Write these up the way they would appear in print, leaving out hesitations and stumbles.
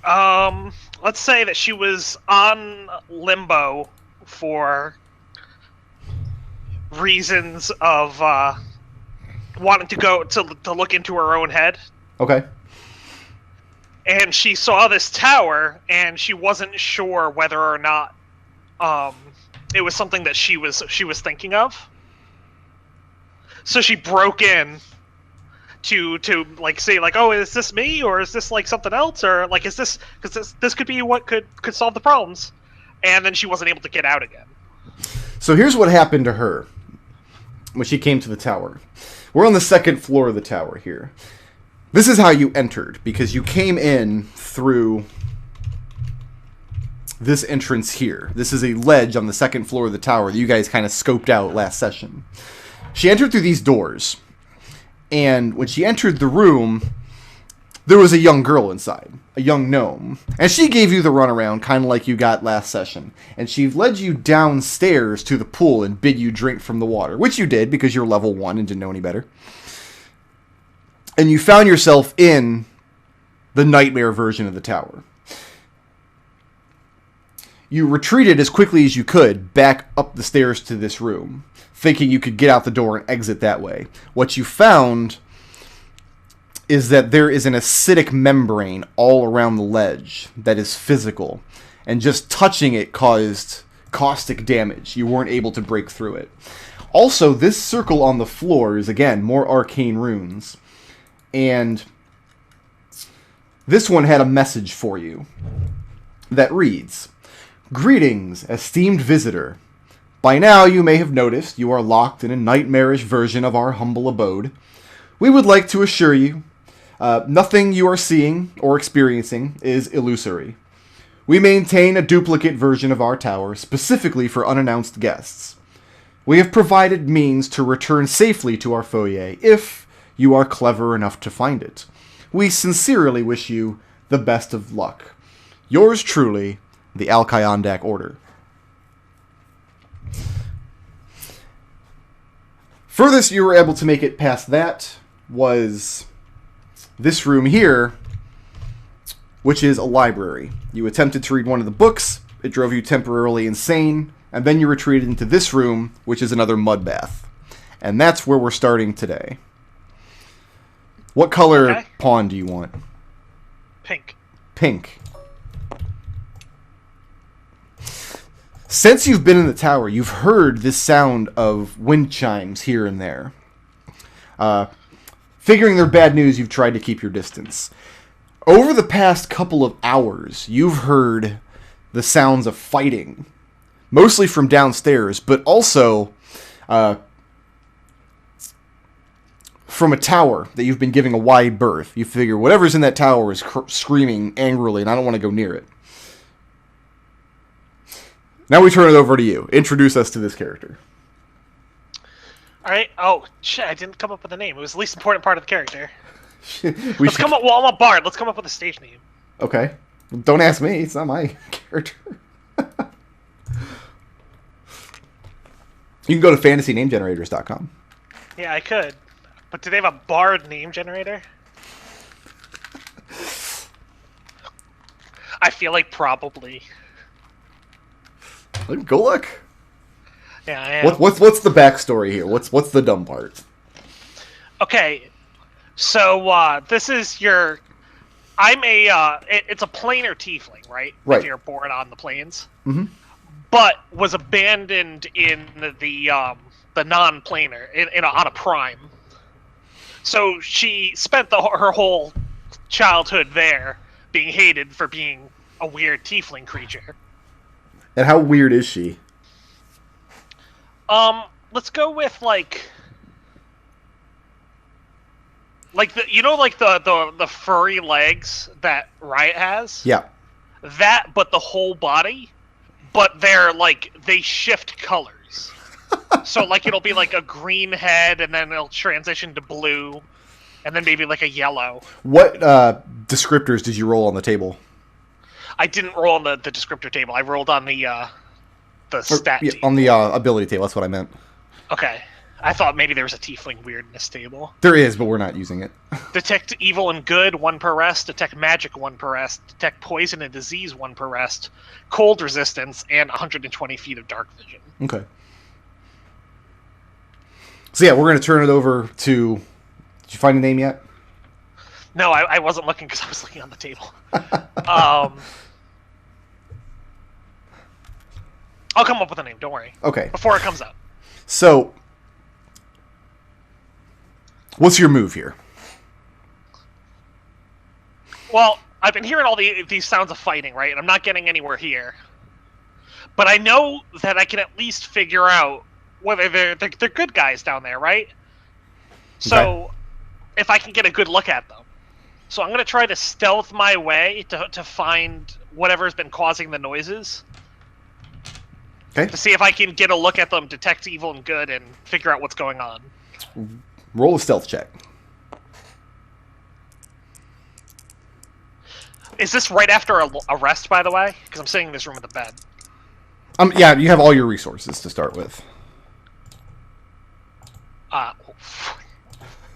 Let's say that she was on limbo for reasons of wanting to go to look into her own head. Okay. And she saw this tower, and she wasn't sure whether or not it was something that she was thinking of. So she broke in to like say like, oh, is this me, or is this like something else, or like is this, because this could be what could solve the problems, and then she wasn't able to get out again. So here's what happened to her when she came to the tower. We're on the second floor of the tower here. This is how you entered, because you came in through this entrance here. This is a ledge on the second floor of the tower that you guys kind of scoped out last session. She entered through these doors, and when she entered the room, there was a young girl inside, a young gnome, and she gave you the runaround, kind of like you got last session, and she led you downstairs to the pool and bid you drink from the water, which you did because you're level 1 and didn't know any better. And you found yourself in the nightmare version of the tower. You retreated as quickly as you could back up the stairs to this room, thinking you could get out the door and exit that way. What you found is that there is an acidic membrane all around the ledge that is physical, and just touching it caused caustic damage. You weren't able to break through it. Also, this circle on the floor is, again, more arcane runes. And this one had a message for you that reads, "Greetings, esteemed visitor. By now you may have noticed you are locked in a nightmarish version of our humble abode. We would like to assure you, nothing you are seeing or experiencing is illusory. We maintain a duplicate version of our tower specifically for unannounced guests. We have provided means to return safely to our foyer if you are clever enough to find it. We sincerely wish you the best of luck. Yours truly, the Alkayandak Order." Furthest you were able to make it past that was this room here, which is a library. You attempted to read one of the books, it drove you temporarily insane, and then you retreated into this room, which is another mud bath. And that's where we're starting today. What color pawn do you want? Pink. Pink. Since you've been in the tower, you've heard this sound of wind chimes here and there. Figuring they're bad news, you've tried to keep your distance. Over the past couple of hours, you've heard the sounds of fighting. Mostly from downstairs, but also from a tower that you've been giving a wide berth. You figure whatever's in that tower is screaming angrily, and I don't want to go near it. Now we turn it over to you. Introduce us to this character. Alright. Oh, shit, I didn't come up with a name. It was the least important part of the character. Come up. Well, I'm a bard. Let's come up with a stage name. Okay. Don't ask me. It's not my character. You can go to fantasynamegenerators.com. Yeah, I could. But do they have a bard name generator? I feel like probably. Go look. Yeah, I am. What's the backstory here? What's the dumb part? Okay, so this is your. I'm a. It's a planar tiefling, right? Right. If you're born on the plains. Mm-hmm. But was abandoned in the non-planar on a prime. So she spent her whole childhood there, being hated for being a weird tiefling creature. And how weird is she? Let's go with like the furry legs that Riot has. Yeah. That, but the whole body, but they shift colors. So like it'll be like a green head, and then it'll transition to blue, and then maybe like a yellow. What descriptors did you roll on the table? I didn't roll on the descriptor table. I rolled on the stat table. On the ability table. That's what I meant. Okay. I thought maybe there was a tiefling weirdness table. There is, but we're not using it. Detect evil and good, 1 per rest. Detect magic, 1 per rest. Detect poison and disease, 1 per rest. Cold resistance, and 120 feet of dark vision. Okay. So yeah, we're going to turn it over to... Did you find a name yet? No, I wasn't looking because I was looking on the table. I'll come up with a name, don't worry. Okay. Before it comes out. So, what's your move here? Well, I've been hearing all these sounds of fighting, right? And I'm not getting anywhere here. But I know that I can at least figure out whether they're good guys down there, right? So, Okay. if I can get a good look at them. So I'm going to try to stealth my way to find whatever's been causing the noises. Okay. To see if I can get a look at them, detect evil and good, and figure out what's going on. Roll a stealth check. Is this right after a rest, by the way? Because I'm sitting in this room with the bed. Yeah, you have all your resources to start with.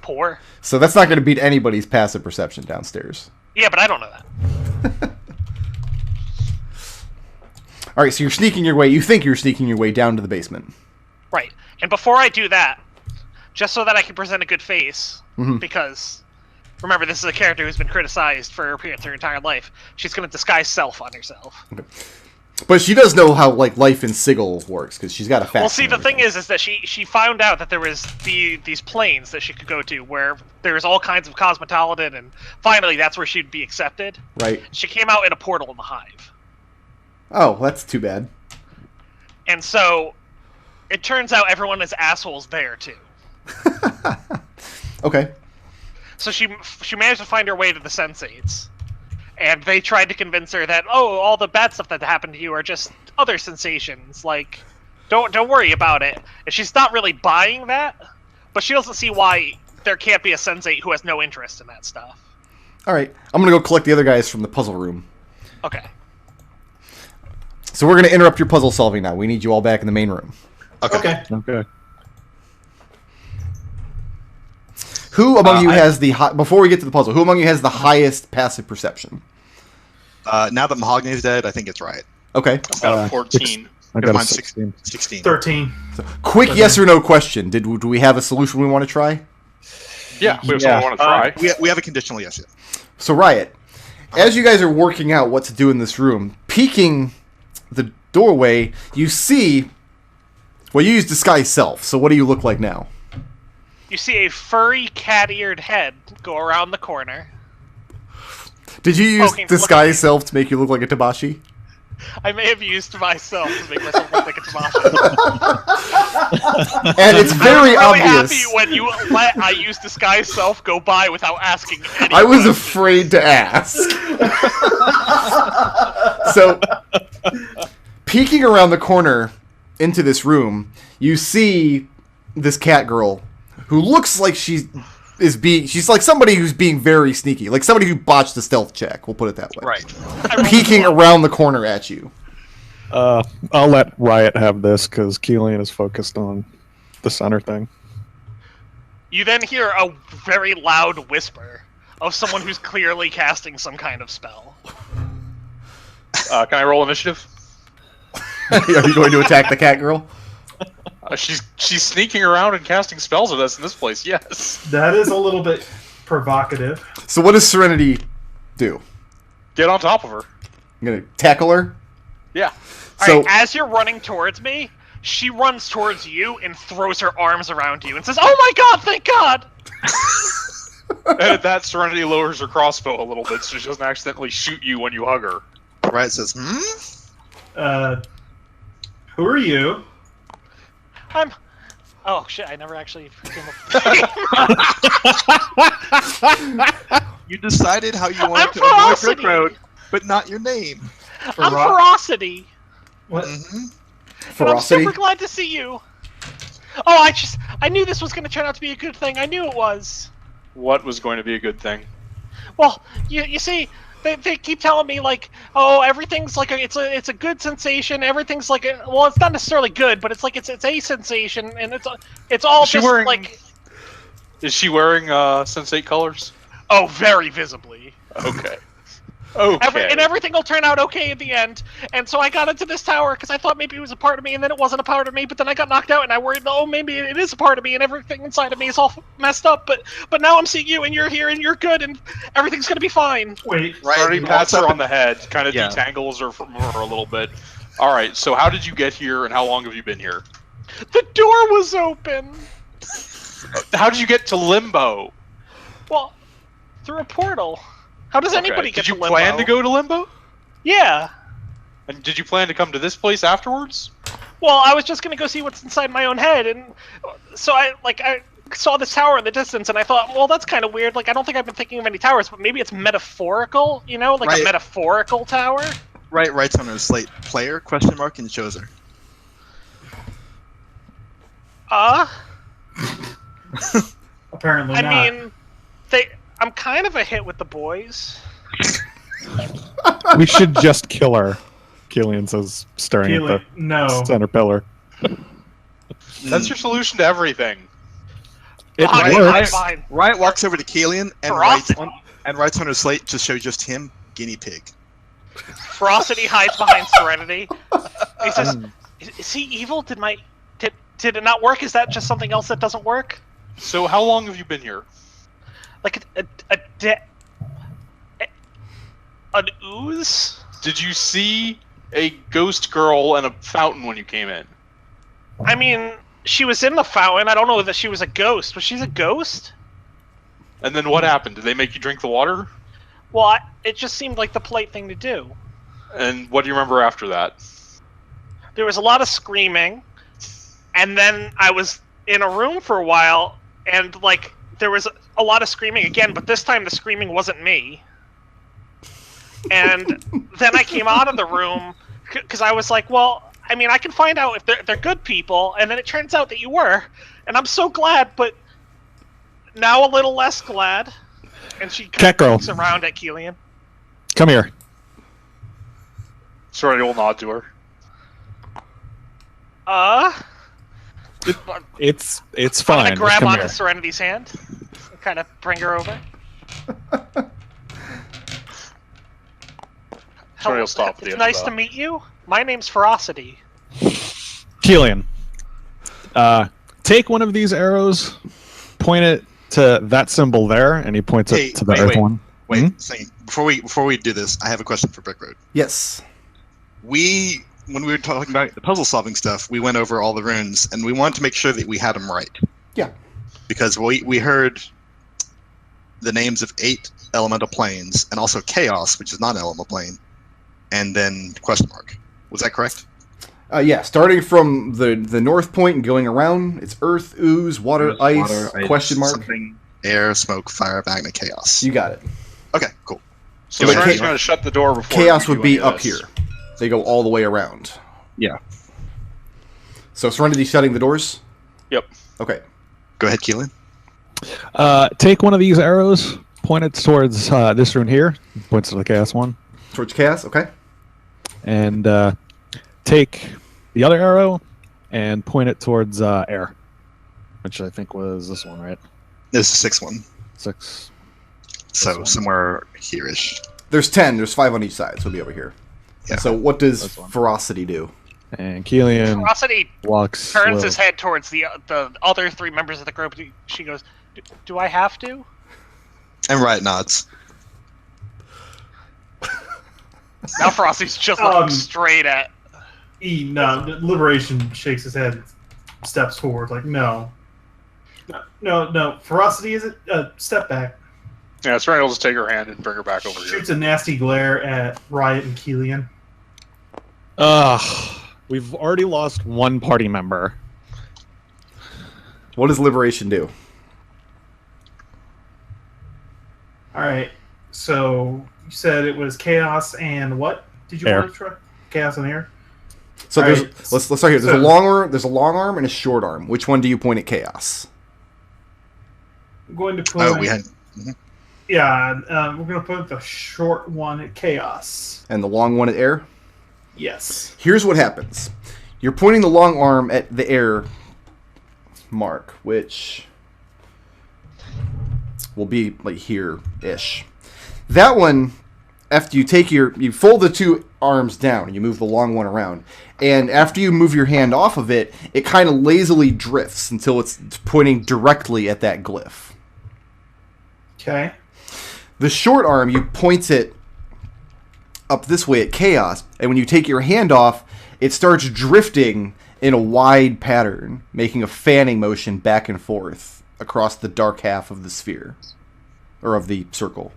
Poor. So that's not going to beat anybody's passive perception downstairs. Yeah, but I don't know that. All right, so you're sneaking your way. You think you're sneaking your way down to the basement. Right. And before I do that, just so that I can present a good face, because remember, this is a character who's been criticized for her entire life. She's going to disguise self on herself. Okay. But she does know how life in Sigil works because she's got a fact. Well, see, the thing is that she found out that there was these planes that she could go to where there's all kinds of cosmetologist, and finally that's where she'd be accepted. Right. She came out in a portal in the hive. Oh, that's too bad. And so it turns out everyone is assholes there too. Okay. So she managed to find her way to the sensates. And they tried to convince her that, oh, all the bad stuff that happened to you are just other sensations. Like, don't worry about it. And she's not really buying that, but she doesn't see why there can't be a sensate who has no interest in that stuff. All right. I'm going to go collect the other guys from the puzzle room. Okay. So we're going to interrupt your puzzle solving now. We need you all back in the main room. Okay. Who among you has the before we get to the puzzle? Who among you has the highest passive perception? Now that Mahogany is dead, I think it's Riot. Okay. I've got a 14. I got a Mine's 16. 16. 13. So, quick yes or no question. Do we have a solution we want to try? Yeah, we have someone want to try. We have a conditional yes yet. So Riot, as you guys are working out what to do in this room, peeking the doorway, you see. Well, you use disguise self. So what do you look like now? You see a furry, cat-eared head go around the corner. Did you use Poking- disguise self to make you look like a Tabashi? I may have used myself to make myself look like a Tamashii. And it's very I was really obvious. happy when you let I use disguise self go by without asking any I was questions. afraid to ask. So, peeking around the corner into this room, you see this cat girl who looks like she's like somebody who's being very sneaky, like somebody who botched the stealth check. We'll put it that way. Right. Peeking around the corner at you. I'll let Riot have this because Kelian is focused on the center thing. You then hear a very loud whisper of someone who's clearly casting some kind of spell. Can I roll initiative? Are you going to attack the cat girl? She's sneaking around and casting spells with us in this place. Yes. That is a little bit provocative. So what does Serenity do? Get on top of her. I'm going to tackle her? Yeah. So, Alright, as you're running towards me, she runs towards you and throws her arms around you and says, "Oh my god, thank god!" And at that, Serenity lowers her crossbow a little bit so she doesn't accidentally shoot you when you hug her. Riot says, Who are you? Oh shit, I never actually came up. You decided how you I'm wanted to avoid Ferocity! Brick Road, but not your name. I'm Ferocity! What? And I'm ferocity? super glad to see you! Oh, I knew this was gonna turn out to be a good thing. I knew it was. What was going to be a good thing? Well, you see, They keep telling me like, oh, everything's like it's a good sensation. Everything's like well, it's not necessarily good, but it's like it's a sensation, and it's all Is she just wearing- like Is she wearing Sensate colors? oh, very visibly. Okay. Okay. And everything will turn out okay at the end. And so I got into this tower because I thought maybe it was a part of me, and then it wasn't a part of me. But then I got knocked out, and I worried, oh, maybe it is a part of me, and everything inside of me is all messed up. But now I'm seeing you, and you're here, and you're good, and everything's gonna be fine. Wait, Already Riot pats walks up her on and- the head, kind of Yeah. detangles her from her a little bit. All right. So how did you get here, and how long have you been here? The door was open. How did you get to Limbo? Well, through a portal. How does anybody get Did you to Limbo? plan to go to Limbo? Yeah. And did you plan to come to this place afterwards? Well, I was just gonna go see what's inside my own head, and so I saw this tower in the distance, and I thought, well, that's kind of weird. Like, I don't think I've been thinking of any towers, but maybe it's metaphorical, you know, like Right. a metaphorical tower. Riot writes on her slate player question mark and shows her. apparently I not. mean, I'm kind of a hit with the boys. We should just kill her. Kelian says, staring Keely, at no. the center pillar. That's your solution to everything. It Hide works. behind. Riot walks over to Kelian and Ferocity. writes on her slate to show just him, guinea pig. Ferocity hides behind Serenity. He says, "Is he evil? Did it not work? Is that just something else that doesn't work? So how long have you been here? Like an ooze? Did you see a ghost girl and a fountain when you came in? I mean, she was in the fountain. I don't know that she was a ghost. Was she a ghost? And then what happened? Did they make you drink the water? Well, it just seemed like the polite thing to do. And what do you remember after that? There was a lot of screaming, and then I was in a room for a while, and like there was a lot of screaming again, but this time the screaming wasn't me. And then I came out of the room because I was like, well, I mean, I can find out if they're good people, and then it turns out that you were, and I'm so glad, but now a little less glad. And she Cat girl. looks around at Kelian. Come here. Serenity will nod to her. It's I'm fine. gonna Just grab come onto here. Serenity's hand, and kind of bring her over. Serenity will stop at the It's end nice of to that. meet you. My name's Ferocity. Kelian, take one of these arrows, point it to that symbol there, and he points Hey, it to the wait, earth wait. one. Wait, before we do this, I have a question for Brick Road. Yes. When we were talking about the puzzle solving stuff, we went over all the runes, and we wanted to make sure that we had them right. Yeah. Because we heard the names of 8 elemental planes, and also chaos, which is not an elemental plane, and then question mark. Was that correct? Yeah, starting from the north point and going around, it's earth, ooze, water, ice, question mark. Something, air, smoke, fire, magma, chaos. You got it. Okay, cool. So But Serenity's cha- going to shut the door before Chaos we would do be any of up this. here. They go all the way around. Yeah. So Serenity shutting the doors? Yep. Okay. Go ahead, Keelan. Take one of these arrows, point it towards this rune here. Points to the chaos one. Towards chaos, okay. And take the other arrow and point it towards air, which I think was this one, right? This is the 6th one. 6. So one. somewhere here-ish. There's 10. There's 5 on each side, so it'll be over here. Yeah. So what does This one. Ferocity do? And Kelian Ferocity walks. turns slow. his head towards the other 3 members of the group. She goes, "Do I have to?" And Riot nods. Now Frosty's just looking straight at. No, Liberation shakes his head, steps forward, like, no. No. Ferocity is it? Step back. Yeah, Serenity will just take her hand and bring her back over here. Shoots a nasty glare at Riot and Kelian. We've already lost one party member. What does Liberation do? Alright, so you said it was chaos and what? Did you Air. want to try? Chaos and air? So All there's, right. let's start here. There's So- a long arm and a short arm. Which one do you point at chaos? I'm going to put Oh, we had. Yeah, we're gonna put the short one at chaos. And the long one at air? Yes. Here's what happens. You're pointing the long arm at the air mark, which will be like here-ish. That one, after you fold the two arms down and you move the long one around, and after you move your hand off of it, it kind of lazily drifts until it's pointing directly at that glyph. Okay. The short arm, you point it up this way at chaos, and when you take your hand off, it starts drifting in a wide pattern, making a fanning motion back and forth across the dark half of the sphere, or of the circle.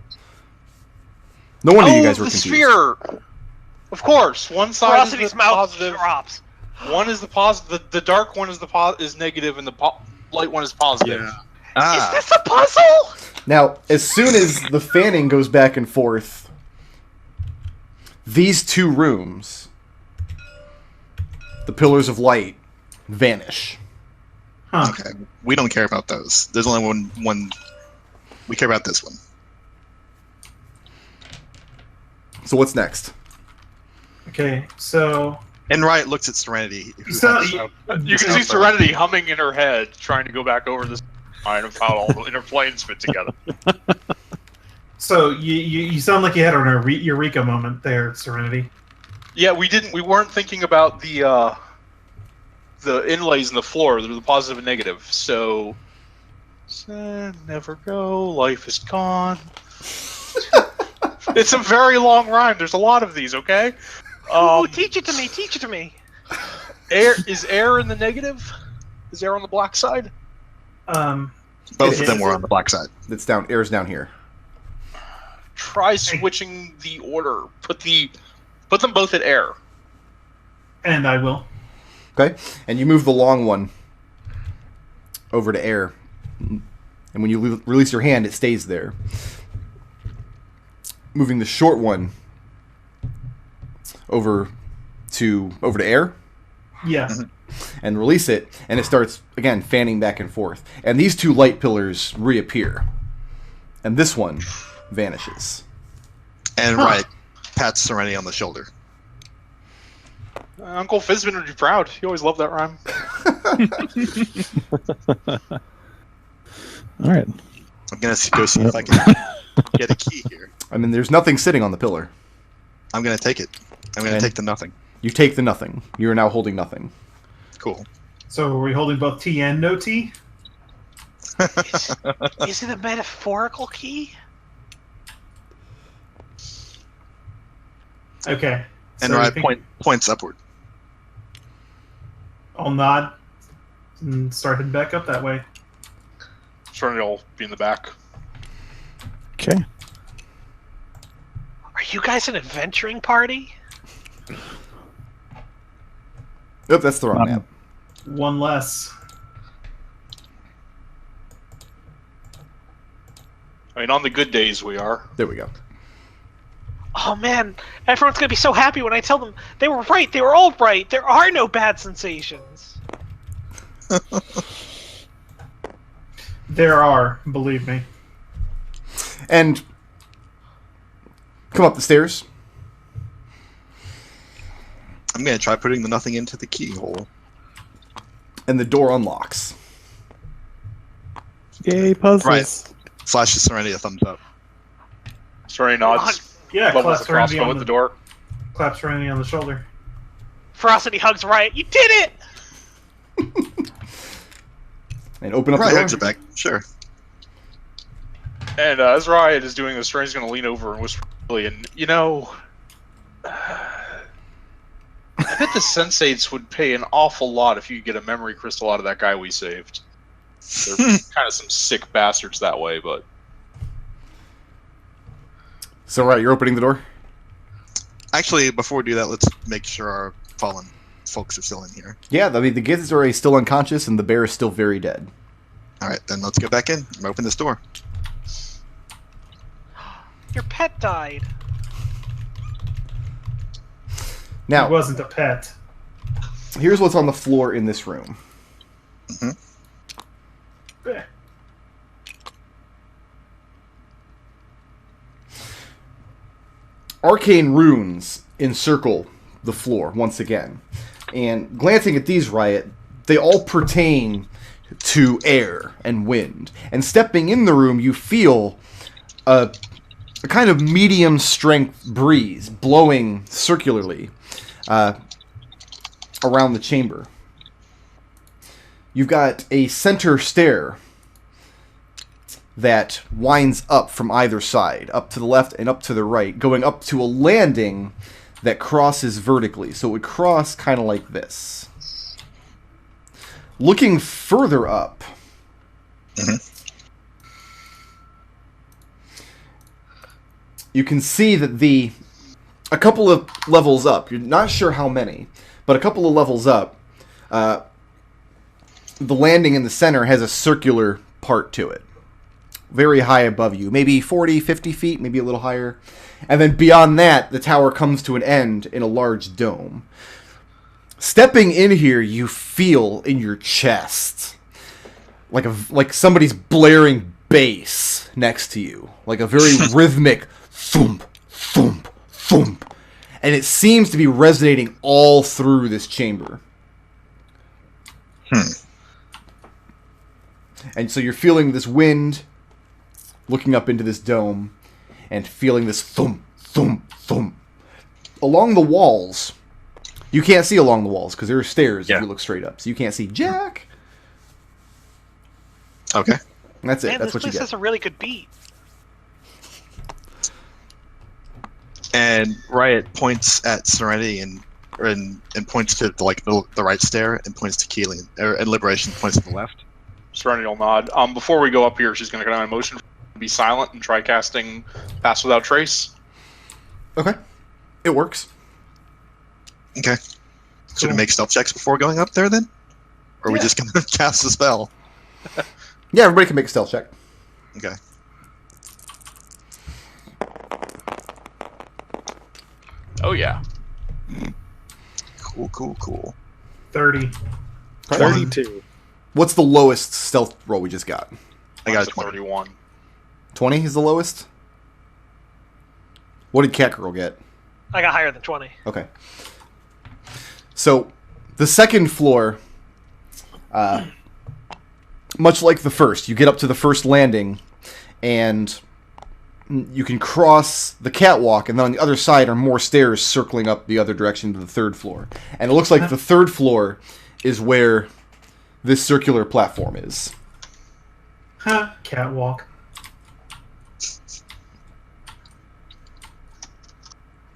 No wonder you guys were the confused. sphere! Of course, one side is Ferocity's the mouth positive. drops. One is the positive. The dark one is is negative, and the light one is positive. Yeah. Is this a puzzle? Now, as soon as the fanning goes back and forth, these two rooms, the pillars of light, vanish. Huh. Okay. We don't care about those. There's only one. We care about this one. So what's next? Okay, so And Riot looks at Serenity. who So- had- You can see Serenity humming in her head, trying to go back over this line of how all the inner planes fit together. So you sound like you had an eureka moment there, Serenity. Yeah, we didn't. We weren't thinking about the inlays in the floor. They're the positive and negative. So, never go. Life is gone. It's a very long rhyme. There's a lot of these. Okay. Ooh, teach it to me. Teach it to me. Air is air in the negative. Is air on the black side? Both of them were on the black side. It's down. Air's down here. Try switching the order. Put them both at air. And I will. Okay? And you move the long one over to air. And when you release your hand, it stays there. Moving the short one over to air. Yeah. And release it, and it starts, again, fanning back and forth. And these two light pillars reappear. And this one vanishes. And Riot pats Serenity on the shoulder. Uncle Fizbin would be proud. He always loved that rhyme. All right. I'm gonna go see if I can get a key here. I mean, there's nothing sitting on the pillar. I'm gonna take it. I'm gonna And- take the nothing. You take the nothing. You are now holding nothing. Cool. So are we holding both T and no T? Is it a metaphorical key? Okay. And So you Riot think points upward. I'll nod and start heading back up that way. Serenity will be in the back. Okay. Are you guys an adventuring party? Oh, that's the wrong map. One less. I mean, on the good days we are. There we go. Oh man, everyone's gonna be so happy when I tell them they were right. They were all right. There are no bad sensations. There are, believe me. And come up the stairs. I'm gonna try putting the nothing into the keyhole. And the door unlocks. Yay, puzzles. Right. Flashes Serenity a thumbs up. Serenity nods. Yeah, Levels clap the Serenity crossbow on at the door. Clap Serenity on the shoulder. Ferocity hugs Riot. You did it! And open up Riot the door. hugs it back. Sure. And as Riot is doing this, Serenity going to lean over and whisper, and you know, I bet the Sensates would pay an awful lot if you could get a memory crystal out of that guy we saved. They're kind of some sick bastards that way, but So, right, you're opening the door? Actually, before we do that, let's make sure our fallen folks are still in here. Yeah, I mean, the Githzerai is still unconscious, and the bear is still very dead. All right, then let's go back in and open this door. Your pet died. Now, It wasn't a pet. here's what's on the floor in this room. Eh. arcane runes encircle the floor once again. And glancing at these, Riot, they all pertain to air and wind. And stepping in the room, you feel a kind of medium strength breeze blowing circularly around the chamber. You've got a center stair that winds up from either side, up to the left and up to the right, going up to a landing that crosses vertically. So it would cross kind of like this. Looking further up, you can see that a couple of levels up, you're not sure how many, but a couple of levels up, the landing in the center has a circular part to it. Very high above you. Maybe 40, 50 feet, maybe a little higher. And then beyond that, the tower comes to an end in a large dome. Stepping in here, you feel in your chest like somebody's blaring bass next to you. Like a very rhythmic thump, thump, thump. And it seems to be resonating all through this chamber. And so you're feeling this wind looking up into this dome and feeling this thump, thump, thump. Along the walls, you can't see along the walls because there are stairs if you look straight up. So you can't see jack. Okay. And that's it. Man, That's what you this place get. has a really good beat. And Riot points at Serenity and points to the right stair and points to Kelian. And Liberation points to the left. Serenity will nod. Before we go up here, she's going to go down in motion, be silent, and try casting Pass Without Trace. Okay. It works. Okay. Should we make stealth checks before going up there then? Or are we just going to cast the spell? Yeah, everybody can make a stealth check. Okay. Oh, yeah. Cool. 30. 32. What's the lowest stealth roll we just got? I got a Mine's 20. 31. 20 is the lowest? What did Catgirl get? I got higher than 20. Okay. So, the second floor, much like the first, you get up to the first landing, and you can cross the catwalk, and then on the other side are more stairs circling up the other direction to the third floor. And it looks like the third floor is where this circular platform is. Catwalk.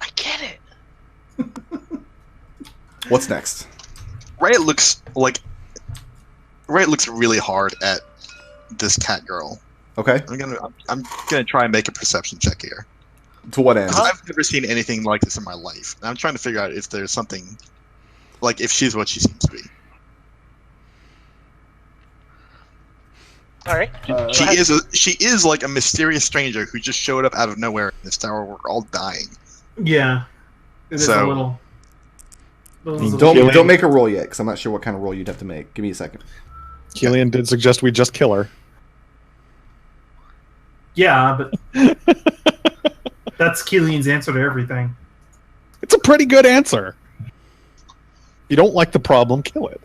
I get it. What's next? Riot looks really hard at this cat girl. Okay. I'm gonna try and make a perception check here. To what end? I've never seen anything like this in my life. And I'm trying to figure out if there's something, like if she's what she seems to be. All right. She is like a mysterious stranger who just showed up out of nowhere in this tower. We're all dying. Yeah. It is So- a little... Don't make a roll yet, because I'm not sure what kind of roll you'd have to make. Give me a second. Kelian did suggest we just kill her. Yeah, but... That's Kelian's answer to everything. It's a pretty good answer. You don't like the problem, kill it.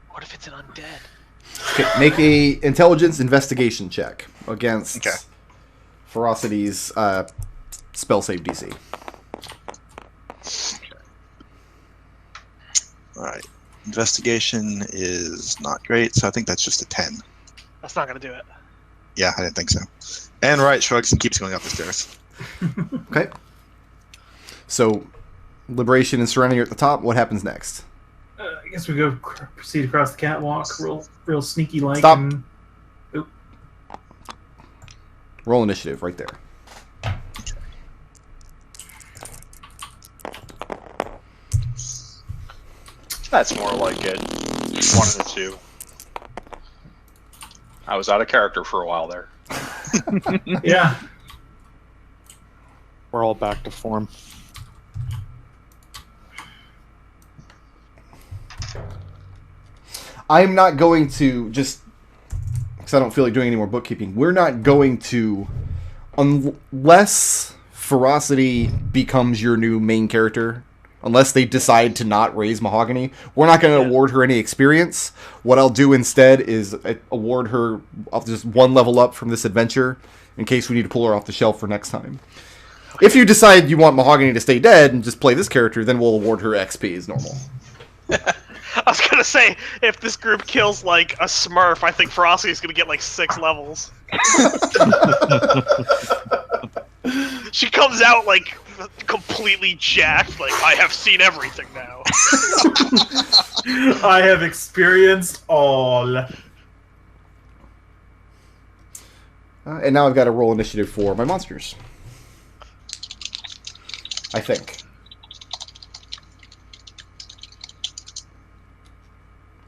What if it's an undead? Okay, make a intelligence investigation check against Okay. Ferocity's spell save DC. Alright. Investigation is not great, so I think that's just a 10. That's not gonna do it. Yeah, I didn't think so. And Riot shrugs and keeps going up the stairs. Okay. So, Liberation and Serenity are at the top. What happens next? I guess we go proceed across the catwalk, real sneaky like. Stop. And... Roll initiative right there. That's more like it. 1 and a 2. I was out of character for a while there. Yeah. We're all back to form. I'm not going to, just because I don't feel like doing any more bookkeeping, we're not going to unless Ferocity becomes your new main character, unless they decide to not raise Mahogany, we're not going to award her any experience. What I'll do instead is award her just one level up from this adventure in case we need to pull her off the shelf for next time. If you decide you want Mahogany to stay dead and just play this character, then we'll award her XP as normal. I was gonna say, if this group kills like a Smurf, I think Ferocity's gonna get like 6 levels. She comes out like completely jacked, like, I have seen everything now. I have experienced all. And now I've got to roll initiative for my monsters. I think.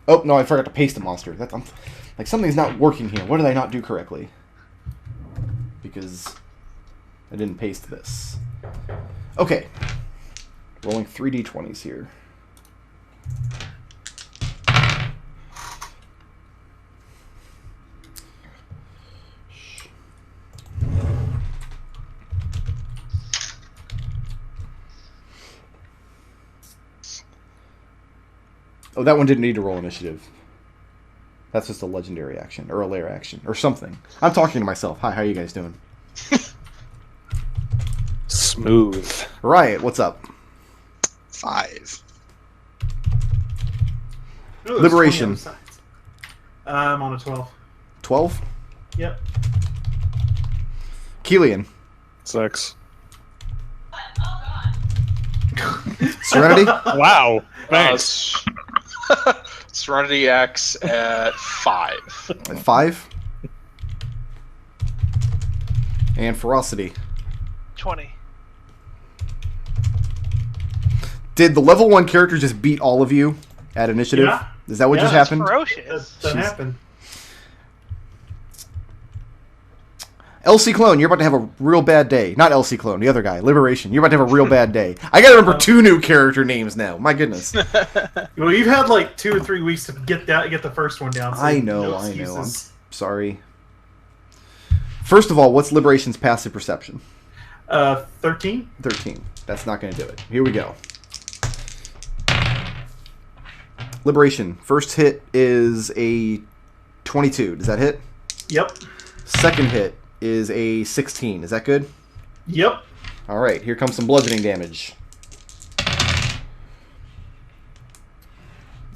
Oh, no, I forgot to paste a monster. Like, something's not working here. What did I not do correctly? Because I didn't paste this. Okay. Rolling 3d20s here. Oh, that one didn't need to roll initiative. That's just a legendary action, or a lair action, or something. I'm talking to myself. Hi, how are you guys doing? Smooth. Riot, what's up? 5. Ooh, there's Liberation. 20 other sides. I'm on a 12. 12? Yep. Kelian. 6. Serenity? Wow. Thanks. Serenity X at 5. At 5? And Ferocity. 20. Did the level 1 character just beat all of you at initiative? Yeah. Is that what Yeah, just that's happened? Ferocious. That Jeez. happened. LC Clone, you're about to have a real bad day. Not LC Clone, the other guy. Liberation, you're about to have a real bad day. I gotta remember 2 new character names now. My goodness. Well, you've had like 2 or 3 weeks to get the first one down. So I know, no I know. I'm excuses. sorry. First of all, what's Liberation's passive perception? 13. 13. That's not going to do it. Here we go. Liberation. First hit is a 22. Does that hit? Yep. Second hit is a 16. Is that good? Yep. All right. Here comes some bludgeoning damage.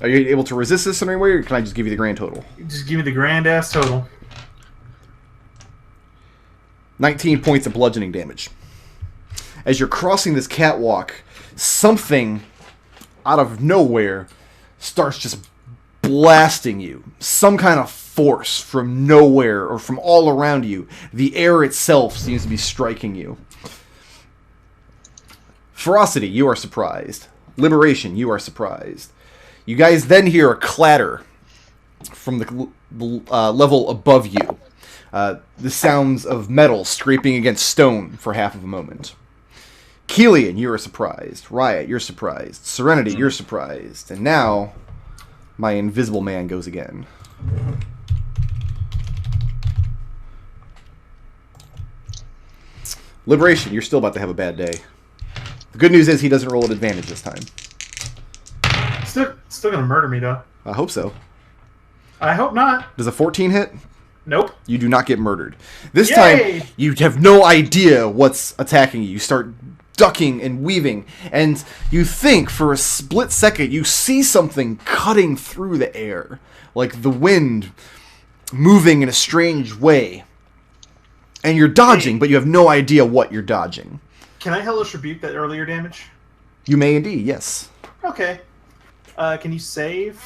Are you able to resist this in any way, or can I just give you the grand total? Just give me the grand ass total. 19 points of bludgeoning damage. As you're crossing this catwalk, something out of nowhere starts just blasting you. Some kind of force from nowhere or from all around you. The air itself seems to be striking you. Ferocity, you are surprised. Liberation, you are surprised. You guys then hear a clatter from the level above you. The sounds of metal scraping against stone for half of a moment. Kelian, you are surprised. Riot, you're surprised. Serenity, you're surprised. And now, my invisible man goes again. Liberation, you're still about to have a bad day. The good news is he doesn't roll at advantage this time. Still gonna murder me though. I hope so. I hope not. Does a 14 hit? Nope. You do not get murdered. This Yay! time, you have no idea what's attacking you. You start ducking and weaving, and you think for a split second you see something cutting through the air, like the wind moving in a strange way. And you're dodging, but you have no idea what you're dodging. Can I hellish rebuke that earlier damage? You may indeed, yes. Okay. Can you save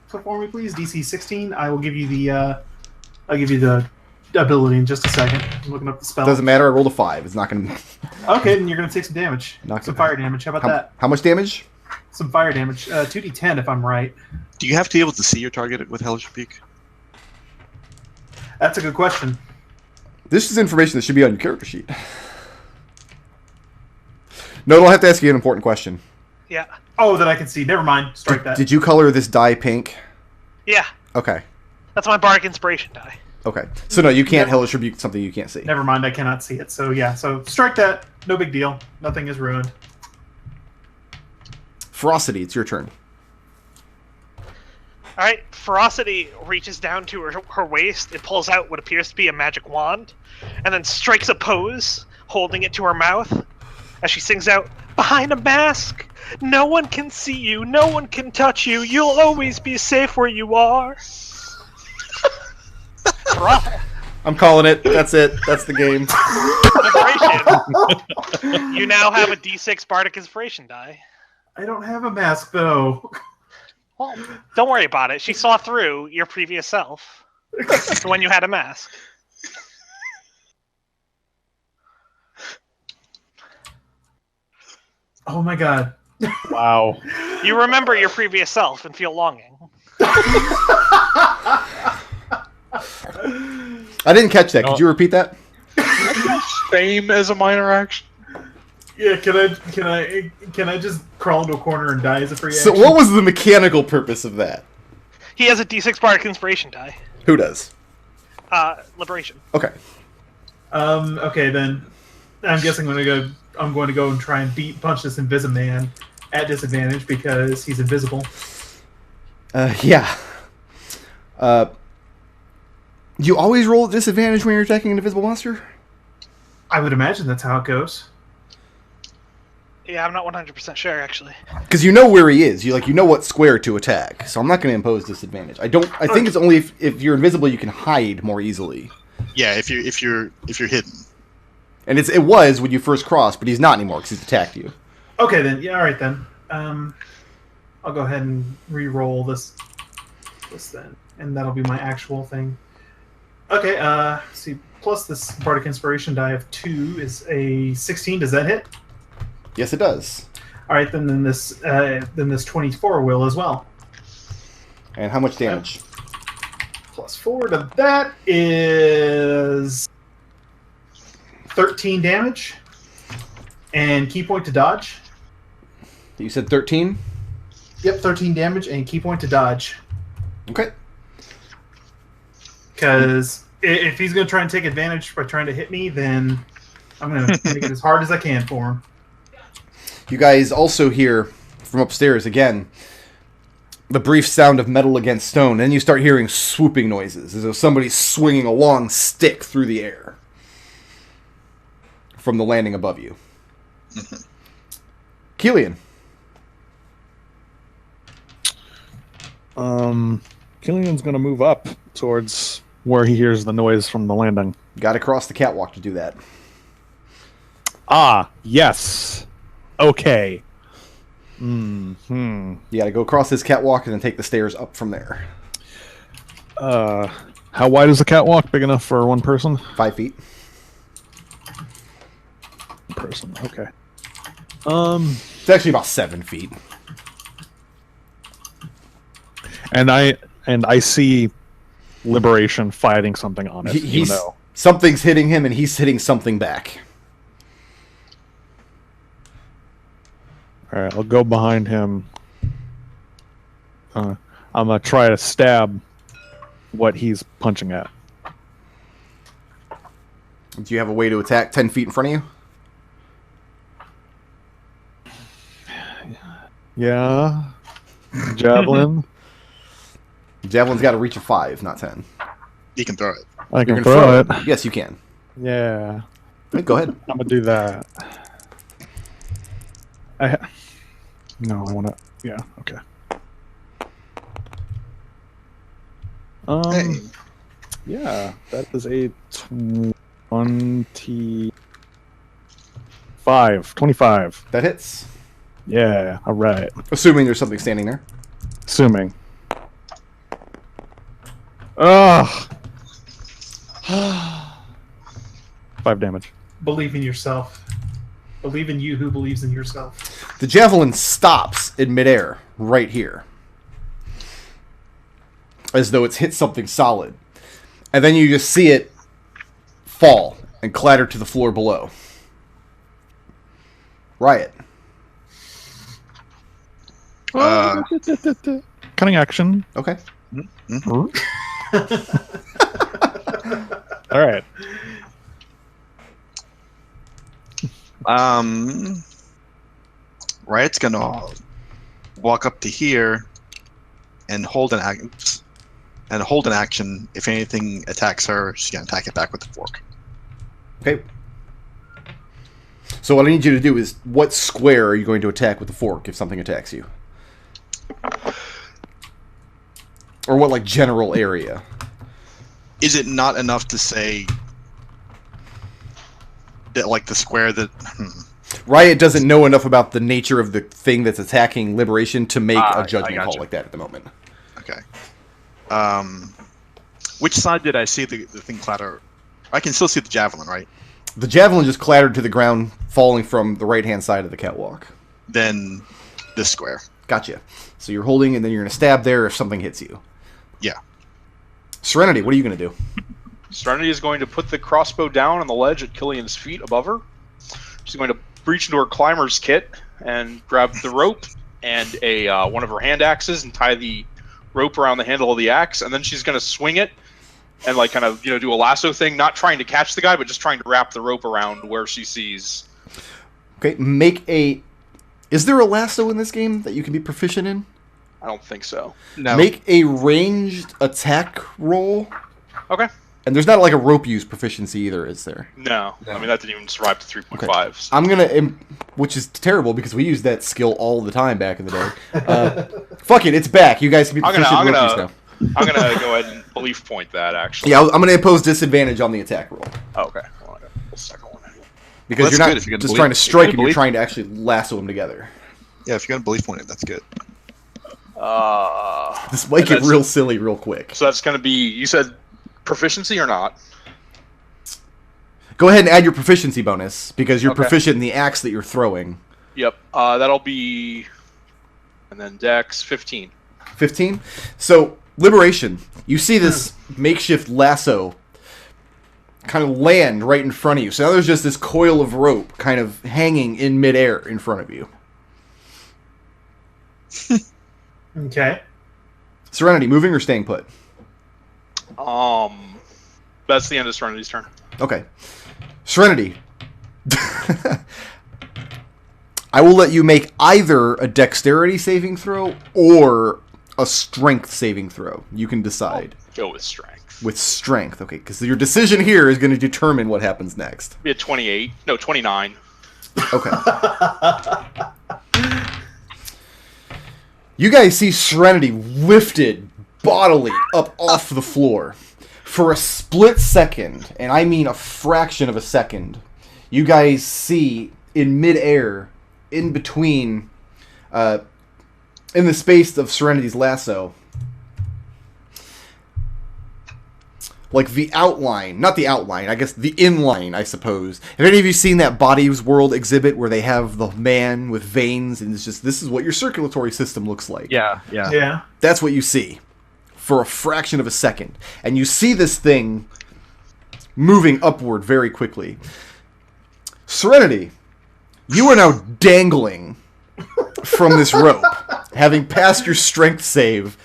for me, please? DC 16. I will give you the. I'll give you the ability in just a second. I'm looking up the spell. Doesn't matter. I rolled a 5. It's not going to. Okay, then you're going to take some damage. Not Some gonna- fire damage. How about that? How much damage? Some fire damage. 2d10 if I'm right. Do you have to be able to see your target with Hellish Rebuke? That's a good question. This is information that should be on your character sheet. No, I'll have to ask you an important question. Yeah. Oh, that I can see. Never mind. Strike that. Did you color this die pink? Yeah. Okay. That's my Bardic Inspiration die. Okay. So no, you can't Hellish Rebuke something you can't see. Never mind, I cannot see it. So yeah, so strike that. No big deal. Nothing is ruined. Ferocity, it's your turn. All right, Ferocity reaches down to her waist. It pulls out what appears to be a magic wand, and then strikes a pose, holding it to her mouth, as she sings out, "Behind a mask, no one can see you, no one can touch you. You'll always be safe where you are." I'm calling it. That's it. That's the game. Inspiration. You now have a D6 Bardic Inspiration die. I don't have a mask though. Well, don't worry about it. She saw through your previous self when you had a mask. Oh my god. Wow. You remember your previous self and feel longing. I didn't catch that. Could you repeat that? Fame as a minor action. Yeah, can I just crawl into a corner and die as a free So action? what was the mechanical purpose of that? He has a D6 Bardic Inspiration die. Who does? Liberation. Okay. Okay then. I'm guessing I'm going to go and try and punch this Invisiman at disadvantage because he's invisible. Yeah. You always roll at disadvantage when you're attacking an invisible monster? I would imagine that's how it goes. Yeah, I'm not 100% sure, actually. Because you know where he is. You know what square to attack. So I'm not going to impose disadvantage. I think it's only if you're invisible you can hide more easily. Yeah, if you're hidden. And it was when you first crossed, but he's not anymore because he's attacked you. Okay then. Yeah, all right then. I'll go ahead and re-roll this then, and that'll be my actual thing. Okay. See, plus this Bardic Inspiration die of 2 is a 16. Does that hit? Yes, it does. All right, then this 24 will as well. And how much damage? Plus 4 to that is 13 damage, and key point to dodge. You said 13? Yep, 13 damage and key point to dodge. Okay. Because if he's going to try and take advantage by trying to hit me, then I'm going to make it as hard as I can for him. You guys also hear from upstairs again the brief sound of metal against stone, and then you start hearing swooping noises as though somebody's swinging a long stick through the air from the landing above you. Kelian. Kelian's gonna move up towards where he hears the noise from the landing. Got to cross the catwalk to do that. Ah, yes. Okay. Hmm. You got to go across this catwalk and then take the stairs up from there. How wide is the catwalk? Big enough for one person? 5 feet. Person. Okay. It's actually about 7 feet. And I see Liberation fighting something on it. Something's hitting him, and he's hitting something back. All right, I'll go behind him. I'm gonna try to stab what he's punching at. Do you have a way to attack 10 feet in front of you? Yeah. Javelin. Javelin's got to reach a 5, not 10. You can throw it. I You can can throw it. Yes, you can. Yeah. Go ahead. I'm gonna do that. No, I want to. Yeah. Okay. Hey. Yeah, that is a 25. That hits. Yeah. All right. Assuming there's something standing there. Assuming. Ugh. 5 damage. Believe in yourself. Believe in you who believes in yourself. The javelin stops in midair, right here. As though it's hit something solid. And then you just see it fall and clatter to the floor below. Riot. Cunning action. Okay. All right. Riot's gonna walk up to here and hold an action. If anything attacks her, she's gonna attack it back with the fork. Okay. So what I need you to do is, what square are you going to attack with the fork if something attacks you? Or what, like, general area? Is it not enough to say that, like, the square that... Riot doesn't know enough about the nature of the thing that's attacking Liberation to make a judgment call gotcha. like that at the moment. Okay. Which side did I see the thing clatter? I can still see the javelin, right? The javelin just clattered to the ground, falling from the right-hand side of the catwalk. Then this square. Gotcha. So you're holding, and then you're going to stab there if something hits you. Yeah. Serenity, what are you going to do? Serenity is going to put the crossbow down on the ledge at Kelian's feet above her. She's going to breach into her climber's kit and grab the rope and one of her hand axes and tie the rope around the handle of the axe, and then she's going to swing it and like kind of do a lasso thing, not trying to catch the guy, but just trying to wrap the rope around where she sees. Okay, is there a lasso in this game that you can be proficient in? I don't think so. No. Make a ranged attack roll. Okay. And there's not like a rope use proficiency either, is there? No. I mean, that didn't even survive to 3.5. Okay. So. I'm gonna, which is terrible because we used that skill all the time back in the day. Fuck it, it's back. You guys can be proficient in rope use now. I'm gonna go ahead and belief point that actually. Yeah, I'm gonna impose disadvantage on the attack roll. Oh, okay. Well, I got the second one. Because Well, you're that's not good if you're gonna just believe- trying to if you're strike gonna him, you're believe- trying to actually lasso them together. Yeah, if you're gonna belief point it, that's good. This might get that's- real silly real quick. So that's gonna be. You said proficiency or not? Go ahead and add your proficiency bonus, because you're Okay. proficient in the axe that you're throwing. Yep. That'll be. And then Dex 15. 15? So, Liberation. You see this makeshift lasso kind of land right in front of you. So now there's just this coil of rope kind of hanging in midair in front of you. Okay. Serenity, moving or staying put? That's the end of Serenity's turn. Okay. Serenity. I will let you make either a dexterity saving throw or a strength saving throw. You can decide. Go with strength. With strength, okay, because your decision here is going to determine what happens next. Be a 28. No, 29. Okay. You guys see Serenity lifted bodily up off the floor. For a split second, and I mean a fraction of a second, you guys see in midair, in between, in the space of Serenity's lasso, like the outline, not the outline, I guess the inline, I suppose. Have any of you seen that Bodies World exhibit where they have the man with veins and it's just, this is what your circulatory system looks like? Yeah. Yeah. That's what you see. For a fraction of a second. And you see this thing moving upward very quickly. Serenity, you are now dangling from this rope, having passed your strength save,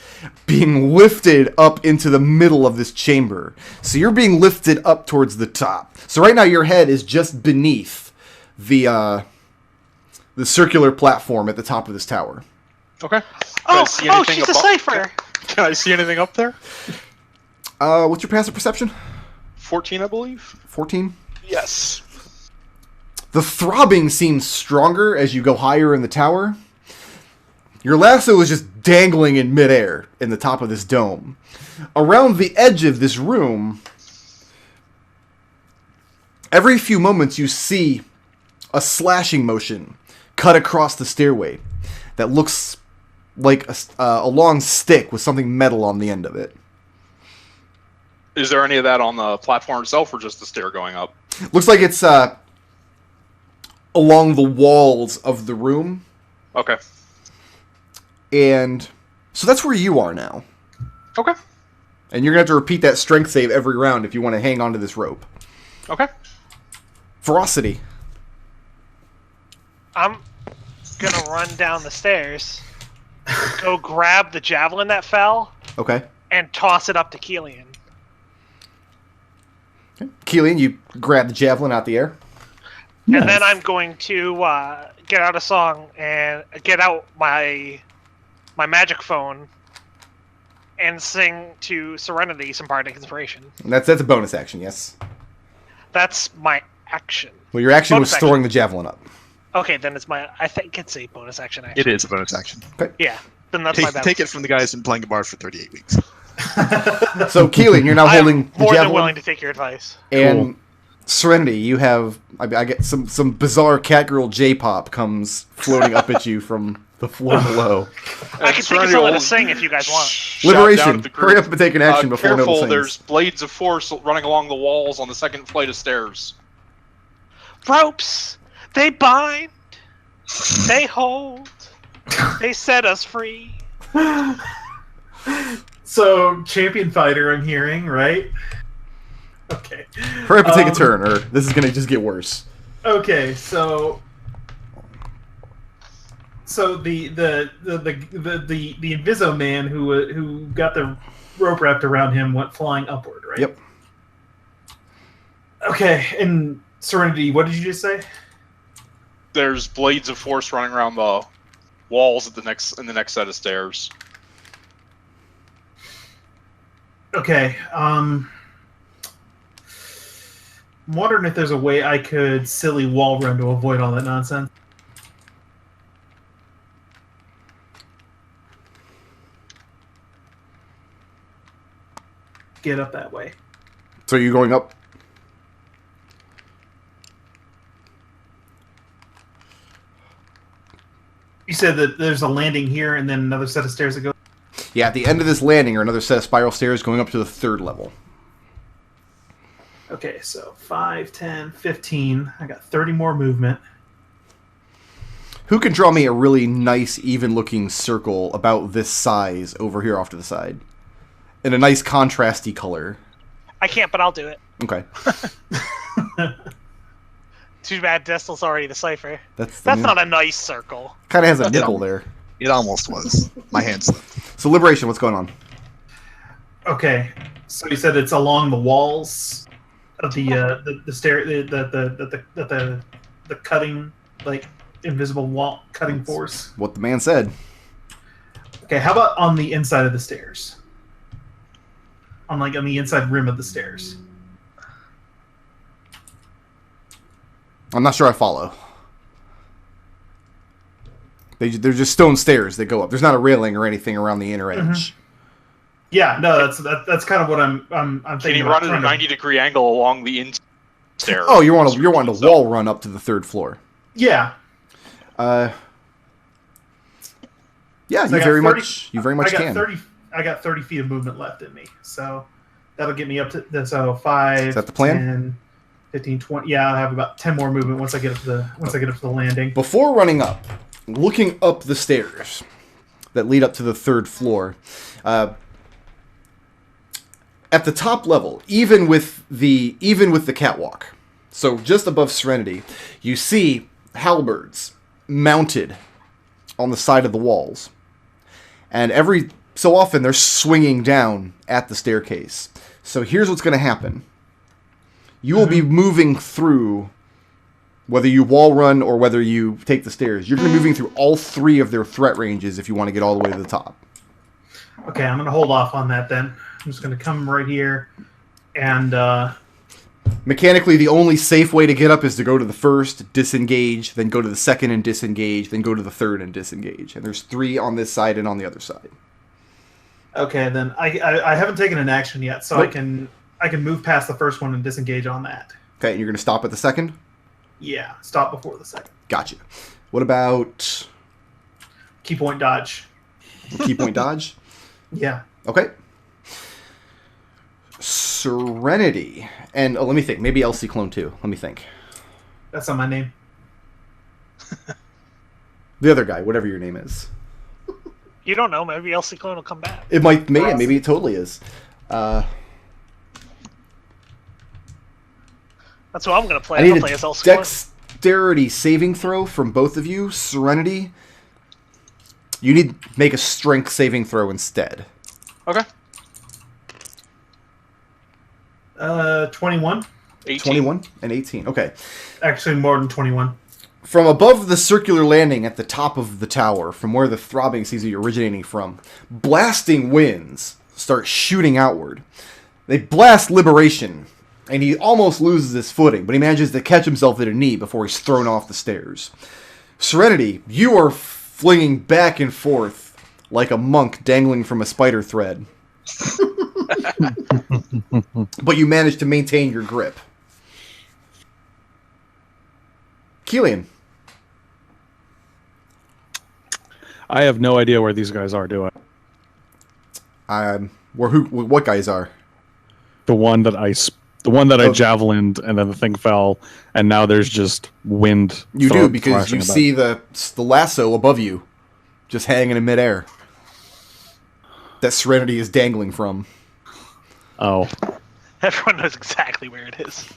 being lifted up into the middle of this chamber. So you're being lifted up towards the top. So right now your head is just beneath the circular platform at the top of this tower. Okay. Oh, she's a cipher. Can I see anything up there? What's your passive perception? 14, I believe. 14? Yes. The throbbing seems stronger as you go higher in the tower. Your lasso is just dangling in midair in the top of this dome. Around the edge of this room, every few moments you see a motion cut across the stairway that looks like a long stick with something metal on the end of it. Is there any of that on the platform itself, or just the stair going up? Looks like it's along the walls of the room. Okay. And so that's where you are now. Okay. And you're going to have to repeat that strength save every round if you want to hang on to this rope. Okay. Ferocity. I'm gonna run down the stairs, go grab the javelin that fell, Okay. and toss it up to Kelian. Kelian, you grab the javelin out the air. And then I'm going to get out a song and get out my magic phone and sing to Serenity some bardic inspiration. And that's a bonus action, yes. That's my action. Well, your action was Bonus storing the javelin up. Okay, then it's my. I think it's a bonus action. Actually. It is a bonus action. Yeah, then that's my Take, bad. take it from the guy who's been playing a bard for 38 weeks. So, Kelian, you're now holding I'm the more than javelin. willing to take your advice. And Serenity, you have... I get some bizarre catgirl J-pop comes floating up at you from the floor below. I can think of something to sing if you guys want. Liberation. Hurry up and take an action before Nodal Careful, sings. there's blades of force running along the walls on the second flight of stairs. Ropes, they bind, they hold, they set us free. So, champion fighter, I'm hearing, right? Okay. Hurry up and take a turn, or this is gonna just get worse. Okay, so the Inviso man who got the rope wrapped around him went flying upward, right? Yep. Okay, and Serenity, what did you just say? There's blades of force running around the walls in the next set of stairs. Okay, I'm wondering if there's a way I could silly wall run to avoid all that nonsense. Get up that way. So you're going up? You said that there's a landing here and then another set of stairs that go... Yeah, at the end of this landing are another set of spiral stairs going up to the 3rd level. Okay, so 5, 10, 15. I got 30 more movement. Who can draw me a really nice, even-looking circle about this size over here off to the side? In a nice, contrasty color. I can't, but I'll do it. Okay. Too bad Destil's already the cipher. That's not a nice circle. Kind of has a nipple there. It almost was. My hand slipped. So, Liberation, what's going on? Okay, so you said it's along the walls of the stair, the cutting, like, invisible wall cutting force. What the man said. Okay, how about on the inside of the stairs? On the inside rim of the stairs. I'm not sure I follow. They're just stone stairs that go up. There's not a railing or anything around the inner edge. Mm-hmm. Yeah, no, that's kind of what I'm thinking. Can you run at a 90-degree angle along the inside stairs? Oh, you're wanting to wall run up to the 3rd floor. Yeah. Yeah, you So very I much can. I got 30 feet of movement left in me, so that'll get me up to 5. Is that the plan? 10, 15, 20. Yeah, I'll have about 10 more movement once I get up to the landing. Before running up, looking up the stairs that lead up to the 3rd floor, at the top level, even with the catwalk, so just above Serenity, you see halberds mounted on the side of the walls, and every so often they're swinging down at the staircase. So here's what's going to happen: you will be moving through, whether you wall run or whether you take the stairs, you're going to be moving through all 3 of their threat ranges if you want to get all the way to the top. Okay, I'm going to hold off on that then. I'm just going to come right here, and Mechanically, the only safe way to get up is to go to the 1st, disengage, then go to the 2nd and disengage, then go to the 3rd and disengage. And there's 3 on this side and on the other side. okay, then I haven't taken an action yet, so Nope. I can move past the first one and disengage on that. Okay, and you're going to stop at the 2nd? Yeah, stop before the second. Gotcha. What about Key point dodge. key point dodge? Yeah. Okay. Serenity. And let me think. Maybe LC Clone 2. Let me think. That's not my name. The other guy, whatever your name is. You don't know. Maybe LC Clone will come back. It might, maybe it totally is. That's what I'm going to play. I I'm need going a to play as LC Clone. dexterity saving throw from both of you. Serenity. You need to make a strength saving throw instead. Okay. 21. 18. 21 and 18. Okay. Actually, more than 21. From above the circular landing at the top of the tower, from where the throbbing seems to be originating from, blasting winds start shooting outward. They blast Liberation, and he almost loses his footing, but he manages to catch himself at a knee before he's thrown off the stairs. Serenity, you are flinging back and forth like a monk dangling from a spider thread. But you manage to maintain your grip. Kelian. I have no idea where these guys are, do I? What guys are? The one that I javelined, and then the thing fell, and now there's just wind. You do, because you about. see the lasso above you, just hanging in midair. That Serenity is dangling from. Oh. Everyone knows exactly where it is.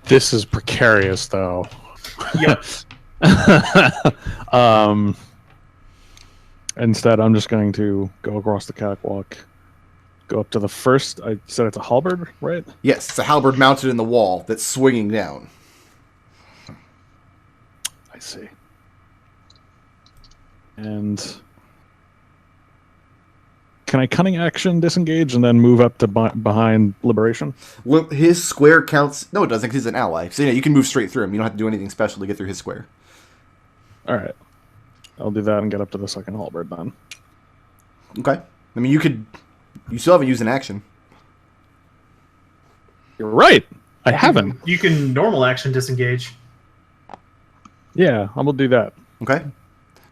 This is precarious, though. Yep. Instead, I'm just going to go across the catwalk, go up to the first. I said it's a halberd, right? Yes, it's a halberd mounted in the wall that's swinging down. I see. And can I cunning action disengage and then move up to behind Liberation? Well, his square counts. No, it doesn't, because he's an ally. So yeah, you can move straight through him. You don't have to do anything special to get through his square. All right. I'll do that and get up to the second halberd then. Okay. I mean, you still haven't used an action. You're right. I haven't. You can normal action disengage. Yeah, I'm gonna do that. Okay.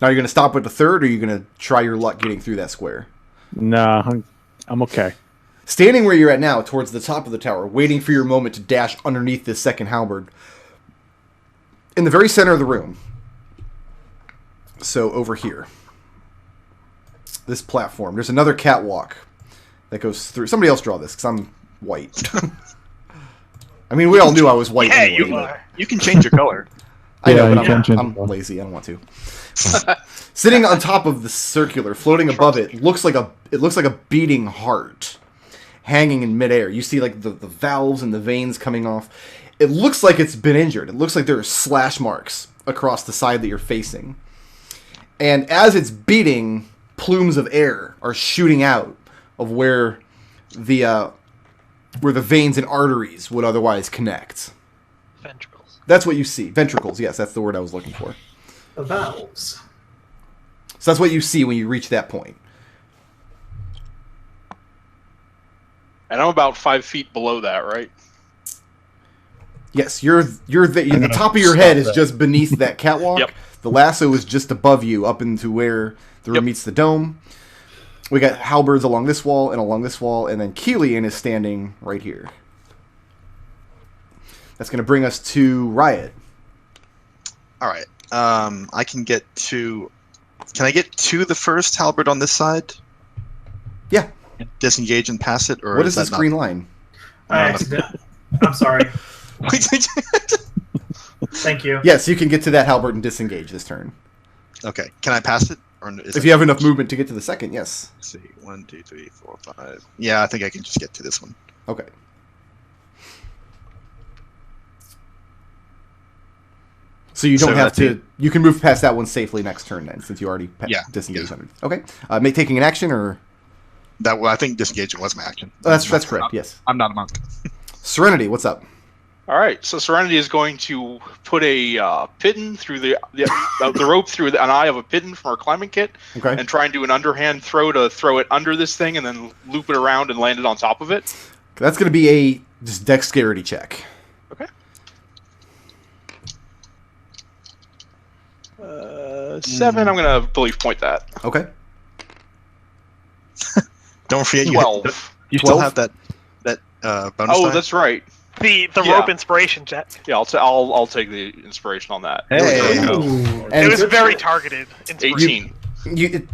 Now you're going to stop at the third, or are you going to try your luck getting through that square? Nah, I'm okay. Standing where you're at now, towards the top of the tower, waiting for your moment to dash underneath this second halberd. In the very center of the room. So over here. This platform. There's another catwalk that goes through. Somebody else draw this, because I'm white. I mean, we all knew I was white Yeah, anyway. you are. You can change your color. I know, Yeah, but you can change I'm it. lazy. I don't want to. Sitting on top of the circular, floating above it, looks like a beating heart, hanging in midair. You see like the valves and the veins coming off. It looks like it's been injured. It looks like there are slash marks across the side that you're facing. And as it's beating, plumes of air are shooting out of where the veins and arteries would otherwise connect. Ventricles. That's what you see. Ventricles, yes, that's the word I was looking for. The valves. So that's what you see when you reach that point. And I'm about 5 feet below that, right? Yes, the top of your head is just beneath that catwalk. Yep. The lasso is just above you, up into where the room meets the dome. We got halberds along this wall, and then Kelian is standing right here. That's going to bring us to Riot. All right. I can get to. Can I get to the first halberd on this side? Yeah. Disengage and pass it, or What is that this green line? I'm sorry. Thank you. Yes, you can get to that halberd and disengage this turn. Okay. Can I pass it? Or is If it- you have enough movement to get to the second, yes. Let's see. 1, 2, 3, 4, 5. Yeah, I think I can just get to this one. Okay. So you don't So have that's to. it. You can move past that one safely next turn then, since you already Yeah, disengaged yeah. under. Okay. Taking an action or I think disengaging was my action. that's correct. Yes. I'm not a monk. Serenity, what's up? All right, so Serenity is going to put a piton through the rope through an eye of a piton from her climbing kit, Okay. and try and do an underhand throw to throw it under this thing, and then loop it around and land it on top of it. That's going to be a just dexterity check. Okay. 7. I'm gonna believe point that. Okay. Don't forget 12. you still 12? have that bonus. Oh, die? that's right. The Yeah. rope inspiration check. Yeah, I'll take the inspiration on that. Hey. There we go. Ooh. And It was good very shit. targeted. Inspiration. 18.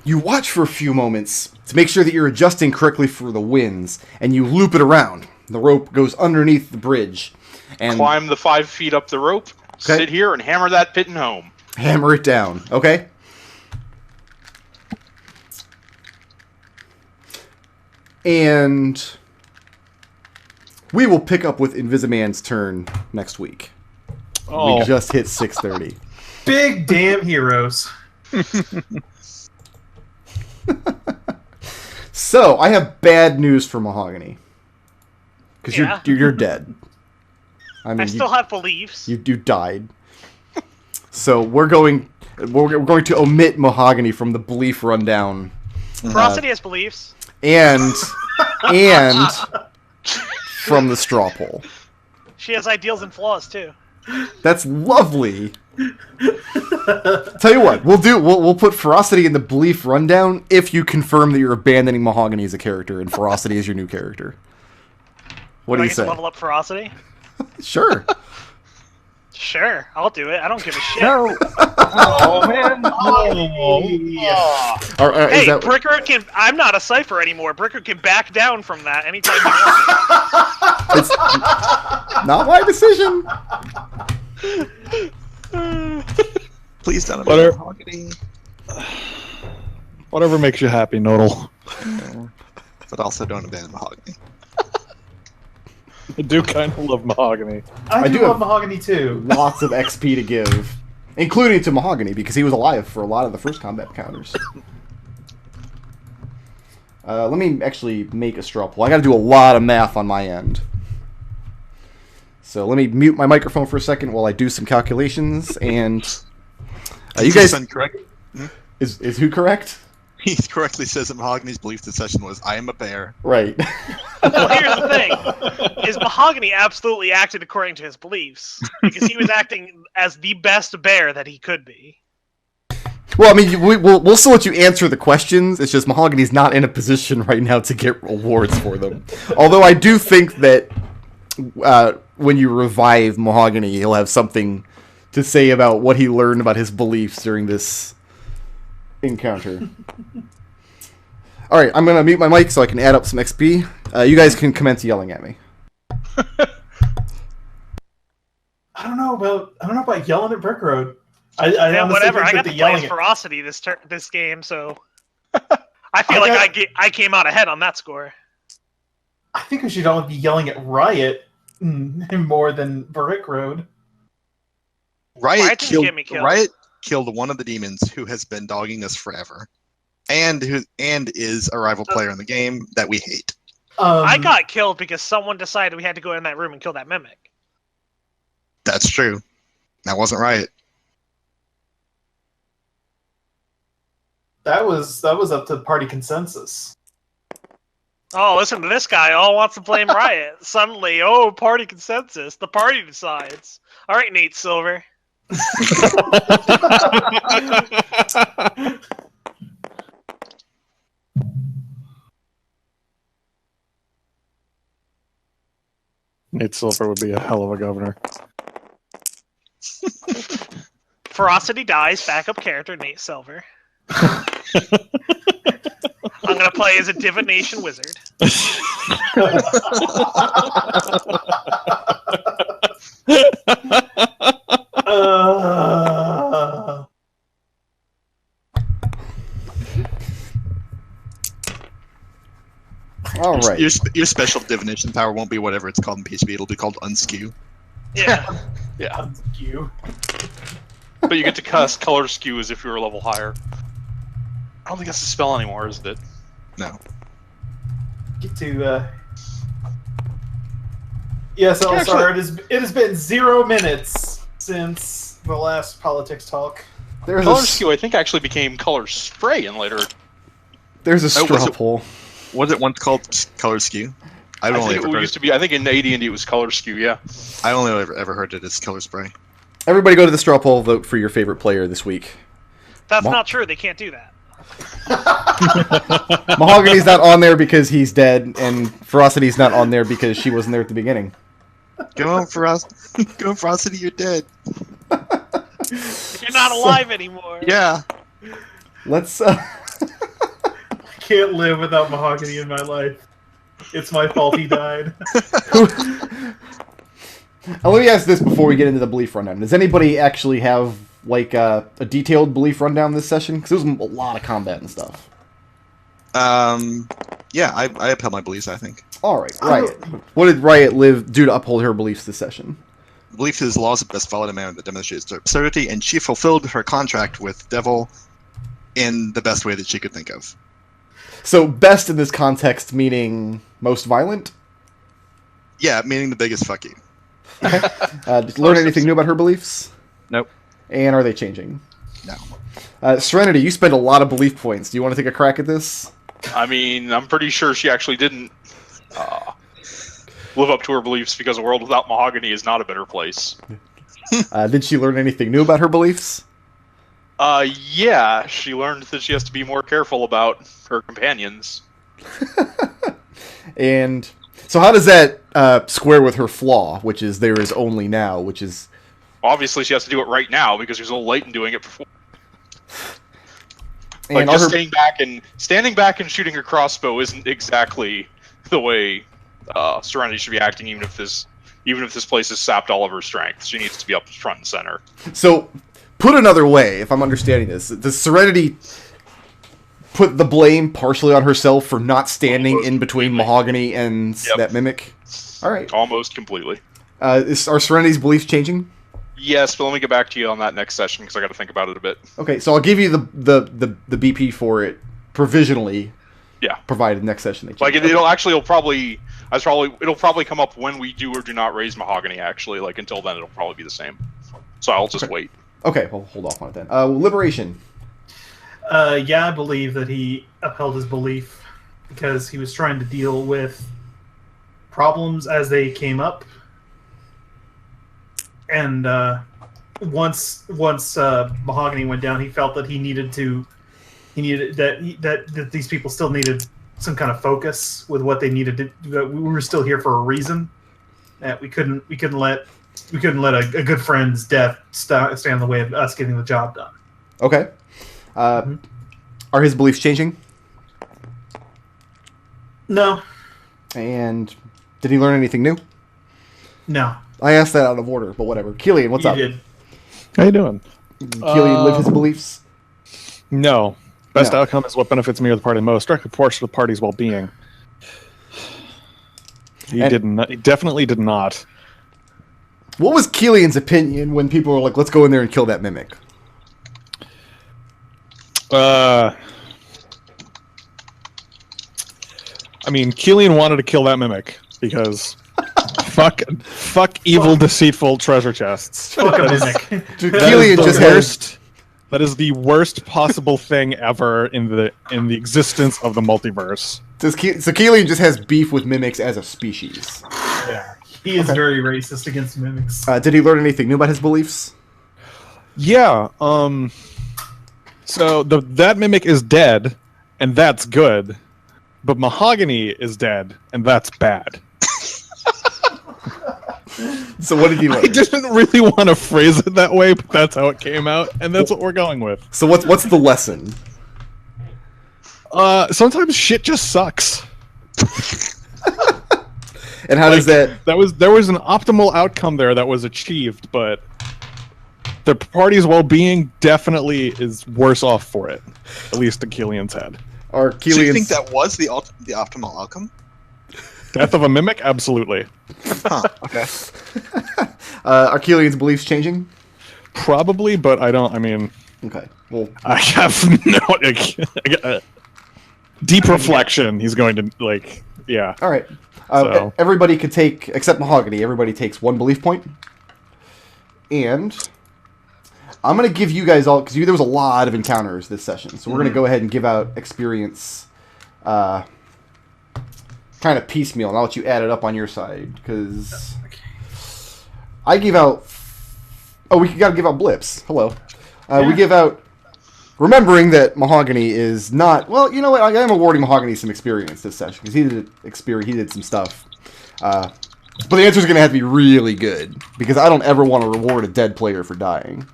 You watch for a few moments to make sure that you're adjusting correctly for the winds, and you loop it around. The rope goes underneath the bridge, and Climb the 5 feet up the rope. Okay. Sit here and hammer that piton home. hammer it down. Okay. And we will pick up with Invisiman's turn next week. Oh. We just hit 6:30. Big damn heroes. So, I have bad news for Mahogany. Because Yeah. you're dead. I mean, I still have beliefs. you died. So, we're going to omit Mahogany from the belief rundown. Ferocity has beliefs. And from the straw poll. She has ideals and flaws too. That's lovely. Tell you what, we'll put Ferocity in the belief rundown if you confirm that you're abandoning Mahogany as a character and Ferocity is your new character. What do I you get say? to level up Ferocity? Sure. Sure, I'll do it. I don't give a shit. No. Oh man. Hey, Bricker can. I'm not a cipher anymore. Bricker can back down from that anytime he wants. It's not my decision. Please don't Whatever. abandon Mahogany. Whatever makes you happy, Nodal. But also don't abandon Mahogany. I do kind of love Mahogany. I do have- love Mahogany too. Lots of XP to give, including to Mahogany because he was alive for a lot of the first combat encounters. Let me actually make a straw poll. I got to do a lot of math on my end. So let me mute my microphone for a second while I do some calculations. And you guys, Correct. is who correct? He correctly says that Mahogany's belief this session was, "I am a bear." Right. Well, here's the thing: is Mahogany absolutely acted according to his beliefs because he was acting as the best bear that he could be. Well, I mean, we'll still let you answer the questions. It's just Mahogany's not in a position right now to get rewards for them. Although I do think that when you revive Mahogany, he'll have something to say about what he learned about his beliefs during this encounter. All right, I'm gonna mute my mic so I can add up some XP. You guys can commence yelling at me. I don't know about yelling at Brick Road. I Yeah, honestly whatever. think I that got the to play as yelling at- Ferocity this game, so I feel like I came out ahead on that score. I think we should all be yelling at Riot more than Brick Road. Riot didn't get me killed. Riot killed one of the demons who has been dogging us forever, and is a rival player in the game that we hate. I got killed because someone decided we had to go in that room and kill that mimic. That's true. That wasn't Riot. That was up to party consensus. Oh, listen to this guy. All wants to blame Riot. Suddenly, party consensus. The party decides. All right, Nate Silver. Nate Silver would be a hell of a governor. Ferocity dies. Backup character Nate Silver. I'm gonna play as a divination wizard. All right. Your special divination power won't be whatever it's called in PHP. It'll be called unskew. Yeah. Yeah. You. But you get to cast color skew as if you were a level higher. I don't think that's a spell anymore, is it? No. Get to Yes, Elsar, it has been 0 minutes since the last politics talk. There's Color a, skew, I think, actually became color spray in later. there's a Oh, was straw it- poll. Was it once called color skew? I think it used to be. I think in AD&D it was color skew. Yeah. I only ever heard it as color spray. Everybody go to the straw poll, vote for your favorite player this week. That's Mo- not true. They can't do that. Mahogany's not on there because he's dead, and Ferocity's not on there because she wasn't there at the beginning. Go on, Ferocity, you're dead. You're not alive anymore. Yeah. Let's I can't live without Mahogany in my life. It's my fault he died. let me ask this before we get into the belief rundown. Does anybody actually have like a detailed belief rundown this session? Because there was a lot of combat and stuff. Yeah, I upheld my beliefs, I think. All right, Riot. What did Riot do to uphold her beliefs this session? Belief his laws are best followed in a manner that demonstrates their absurdity, and she fulfilled her contract with Devil in the best way that she could think of. So, best in this context meaning most violent? Yeah, meaning the biggest fuck you. Did you learn anything new about her beliefs? Nope. And are they changing? No. Serenity, you spend a lot of belief points. Do you want to take a crack at this? I mean, I'm pretty sure she actually didn't live up to her beliefs because a world without Mahogany is not a better place. Did she learn anything new about her beliefs? Yeah, she learned that she has to be more careful about her companions. And so how does that square with her flaw, which is there is only now, which is... Obviously, she has to do it right now because she was a little late in doing it before. And Like, just her... standing back and shooting a crossbow isn't exactly the way Serenity should be acting, even if this place has sapped all of her strength. She needs to be up front and center. So, put another way, if I'm understanding this, does Serenity put the blame partially on herself for not standing in between Mahogany and that Mimic? All right. Almost completely. Are Serenity's beliefs changing? Yes, but let me get back to you on that next session because I got to think about it a bit. Okay, so I'll give you the BP for it provisionally. Yeah. Provided next session they change. Like it'll probably come up when we do or do not raise Mahogany. Actually, like until then, it'll probably be the same. So I'll just wait. Okay, well, hold off on it then. Liberation. Yeah, I believe that he upheld his belief because he was trying to deal with problems as they came up. And once Mahogany went down, he felt that that these people still needed some kind of focus with what they needed to. That we were still here for a reason. That we couldn't let a good friend's death stand in the way of us getting the job done. Okay. Are his beliefs changing? No. And did he learn anything new? No. I asked that out of order, but whatever. Kelian, what's up? Did. How you doing? Kelian live his beliefs? No. Best No. outcome is what benefits me or the party most. Direct proportion to the party's well-being. He definitely did not. What was Kelian's opinion when people were like, let's go in there and kill that Mimic? I mean, Kelian wanted to kill that Mimic because fuck evil, deceitful treasure chests. Fuck a Mimic. Dude, Kelian just has... That is the worst possible thing ever in the existence of the multiverse. So Kelian just has beef with Mimics as a species. Yeah. He is very racist against Mimics. Did he learn anything new about his beliefs? Yeah, so that Mimic is dead, and that's good. But Mahogany is dead, and that's bad. So what did he learn? I didn't really want to phrase it that way, but that's how it came out, and that's what we're going with. So what's the lesson? Sometimes shit just sucks. And how does that... There was an optimal outcome there that was achieved, but the party's well-being definitely is worse off for it, at least in Kelian's head. Are So you think Kelian's... that was the optimal outcome? Death of a mimic? Absolutely. Huh, okay. Are Kelian's beliefs changing? Probably, but I mean... Okay, well... I have no... deep reflection, he's going to, yeah. All right. So. Everybody could take, except Mahogany, everybody takes one belief point. And I'm going to give you guys all, because there was a lot of encounters this session, so we're going to go ahead and give out experience kind of piecemeal, and I'll let you add it up on your side, because I gave out... Oh, we got to give out blips. Hello. We give out... Remembering that Mahogany is not... Well, you know what? I am awarding Mahogany some experience this session, because he did some stuff. But the answer is going to have to be really good, because I don't ever want to reward a dead player for dying.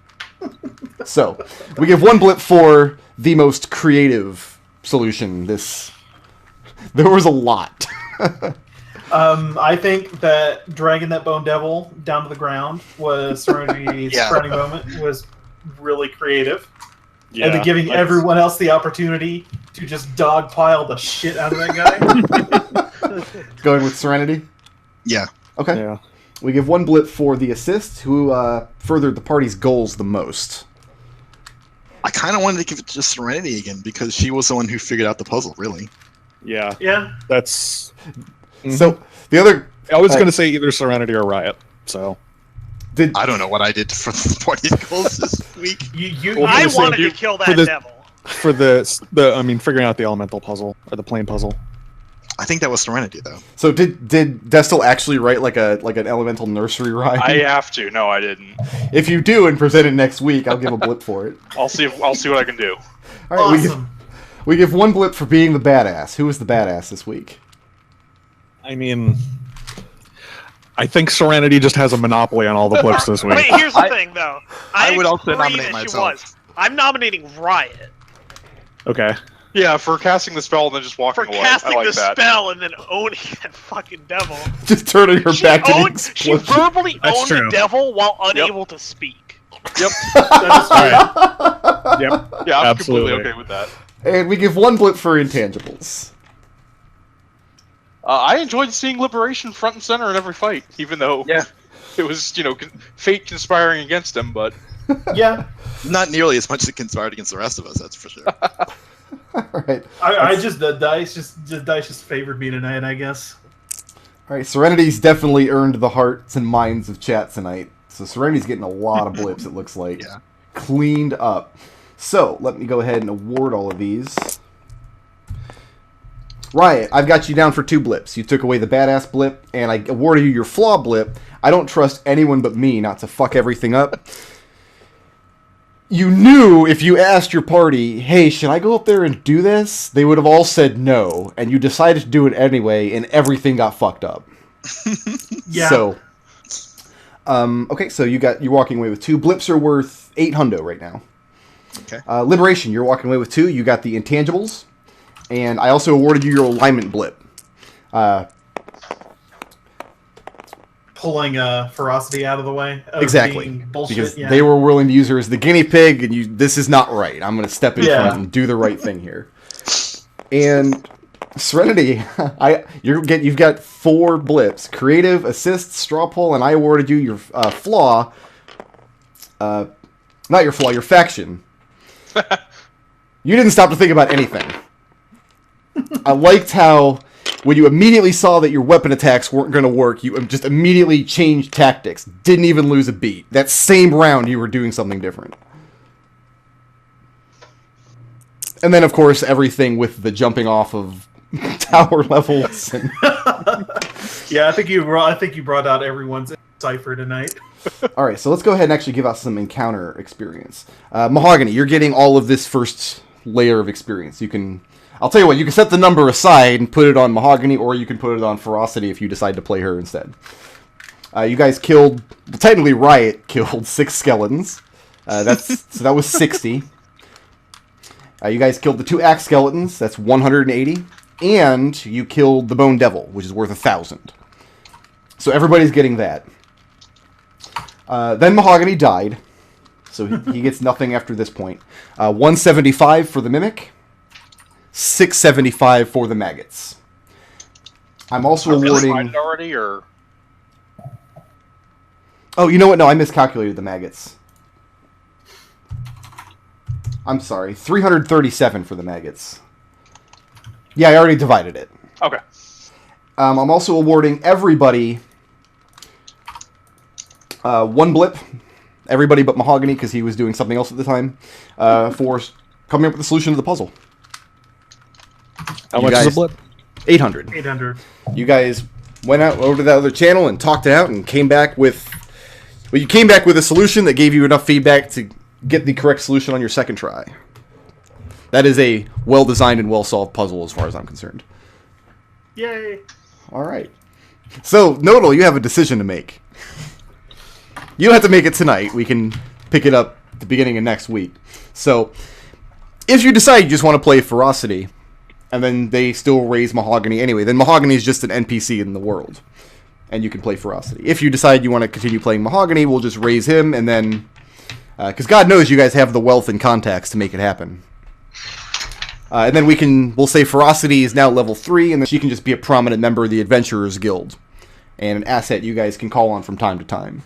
So, we give one blip for the most creative solution. There was a lot. I think that dragging that Bone Devil down to the ground was Serenity's crowning moment, was really creative. Yeah, and then giving everyone else the opportunity to just dogpile the shit out of that guy. Going with Serenity? Yeah. Okay. Yeah. We give 1 blip for the assist, who furthered the party's goals the most. I kind of wanted to give it to Serenity again because she was the one who figured out the puzzle, really. Yeah. Yeah. That's. So, the other... I was going to say either Serenity or Riot. So. I don't know what I did for the party's goals this week. I wanted to kill that devil. For figuring out the elemental puzzle or the plane puzzle. I think that was Serenity, though. So did Destil actually write like an elemental nursery rhyme? I have to. No, I didn't. If you do and present it next week, I'll give a blip for it. I'll see what I can do. All right, Awesome. we give 1 blip for being the badass. Who was the badass this week? I mean, I think Serenity just has a monopoly on all the blips this week. Wait, here's the thing, though. I would also agree nominate that she myself. was. I'm nominating Riot Okay. Yeah, for casting the spell and then just walking for away. casting I like the that. spell and then owning that fucking devil. Just turning her back to the She explosion. verbally That's owned true. the devil while unable to speak. Yep. That is All right. Yep. Yeah, I'm Absolutely. completely okay with that. And we give 1 blip for intangibles. I enjoyed seeing Liberation front and center in every fight, even though it was, fate conspiring against him, but... yeah. Not nearly as much as it conspired against the rest of us, that's for sure. All right. The dice just favored me tonight, I guess. All right, Serenity's definitely earned the hearts and minds of chat tonight. So Serenity's getting a lot of blips, it looks like. Yeah. Cleaned up. So, let me go ahead and award all of these. Riot, I've got you down for 2 blips. You took away the badass blip, and I awarded you your flaw blip. I don't trust anyone but me not to fuck everything up. You knew if you asked your party, hey, should I go up there and do this? They would have all said no, and you decided to do it anyway, and everything got fucked up. Yeah. So, okay, so you're walking away with 2. Blips are worth 8 hundo right now. Okay. Liberation, you're walking away with 2. You got the intangibles, and I also awarded you your alignment blip. Pulling ferocity out of the way. Of Exactly, being bullshit. because Yeah. they were willing to use her as the guinea pig, and this is not right. I'm going to step in front and do the right thing here. And Serenity, you've got 4 blips: creative, assist, straw pull, and I awarded you your flaw. Not your flaw, your faction. You didn't stop to think about anything. I liked how when you immediately saw that your weapon attacks weren't going to work, you just immediately changed tactics. Didn't even lose a beat. That same round, you were doing something different. And then, of course, everything with the jumping off of tower levels. And Yeah, I think you brought out everyone's cipher tonight. all right, so let's go ahead and actually give out some encounter experience. Mahogany, you're getting all of this first layer of experience. I'll tell you what, you can set the number aside and put it on Mahogany, or you can put it on Ferocity if you decide to play her instead. You guys technically Riot killed 6 skeletons. So that was 60. You guys killed the 2 axe skeletons, that's 180. And you killed the Bone Devil, which is worth 1,000. So everybody's getting that. Then Mahogany died, so he gets nothing after this point. 175 for the Mimic. 675 for the maggots. I'm also awarding... Really already, or... Oh, you know what? No, I miscalculated the maggots. I'm sorry. 337 for the maggots. Yeah, I already divided it. Okay. I'm also awarding everybody 1 blip. Everybody but Mahogany, because he was doing something else at the time, for coming up with the solution to the puzzle. How much is a blip? 800. 800. You guys went out over to that other channel and talked it out and came back with... Well, you came back with a solution that gave you enough feedback to get the correct solution on your second try. That is a well-designed and well-solved puzzle as far as I'm concerned. Yay. All right. So, Nodal, you have a decision to make. You don't have to make it tonight. We can pick it up at the beginning of next week. So, if you decide you just want to play Ferocity, and then they still raise Mahogany anyway, then Mahogany is just an NPC in the world, and you can play Ferocity. If you decide you want to continue playing Mahogany, we'll just raise him, and then... Because God knows you guys have the wealth and contacts to make it happen. And then we'll say Ferocity is now level 3, and then she can just be a prominent member of the Adventurers Guild. And an asset you guys can call on from time to time.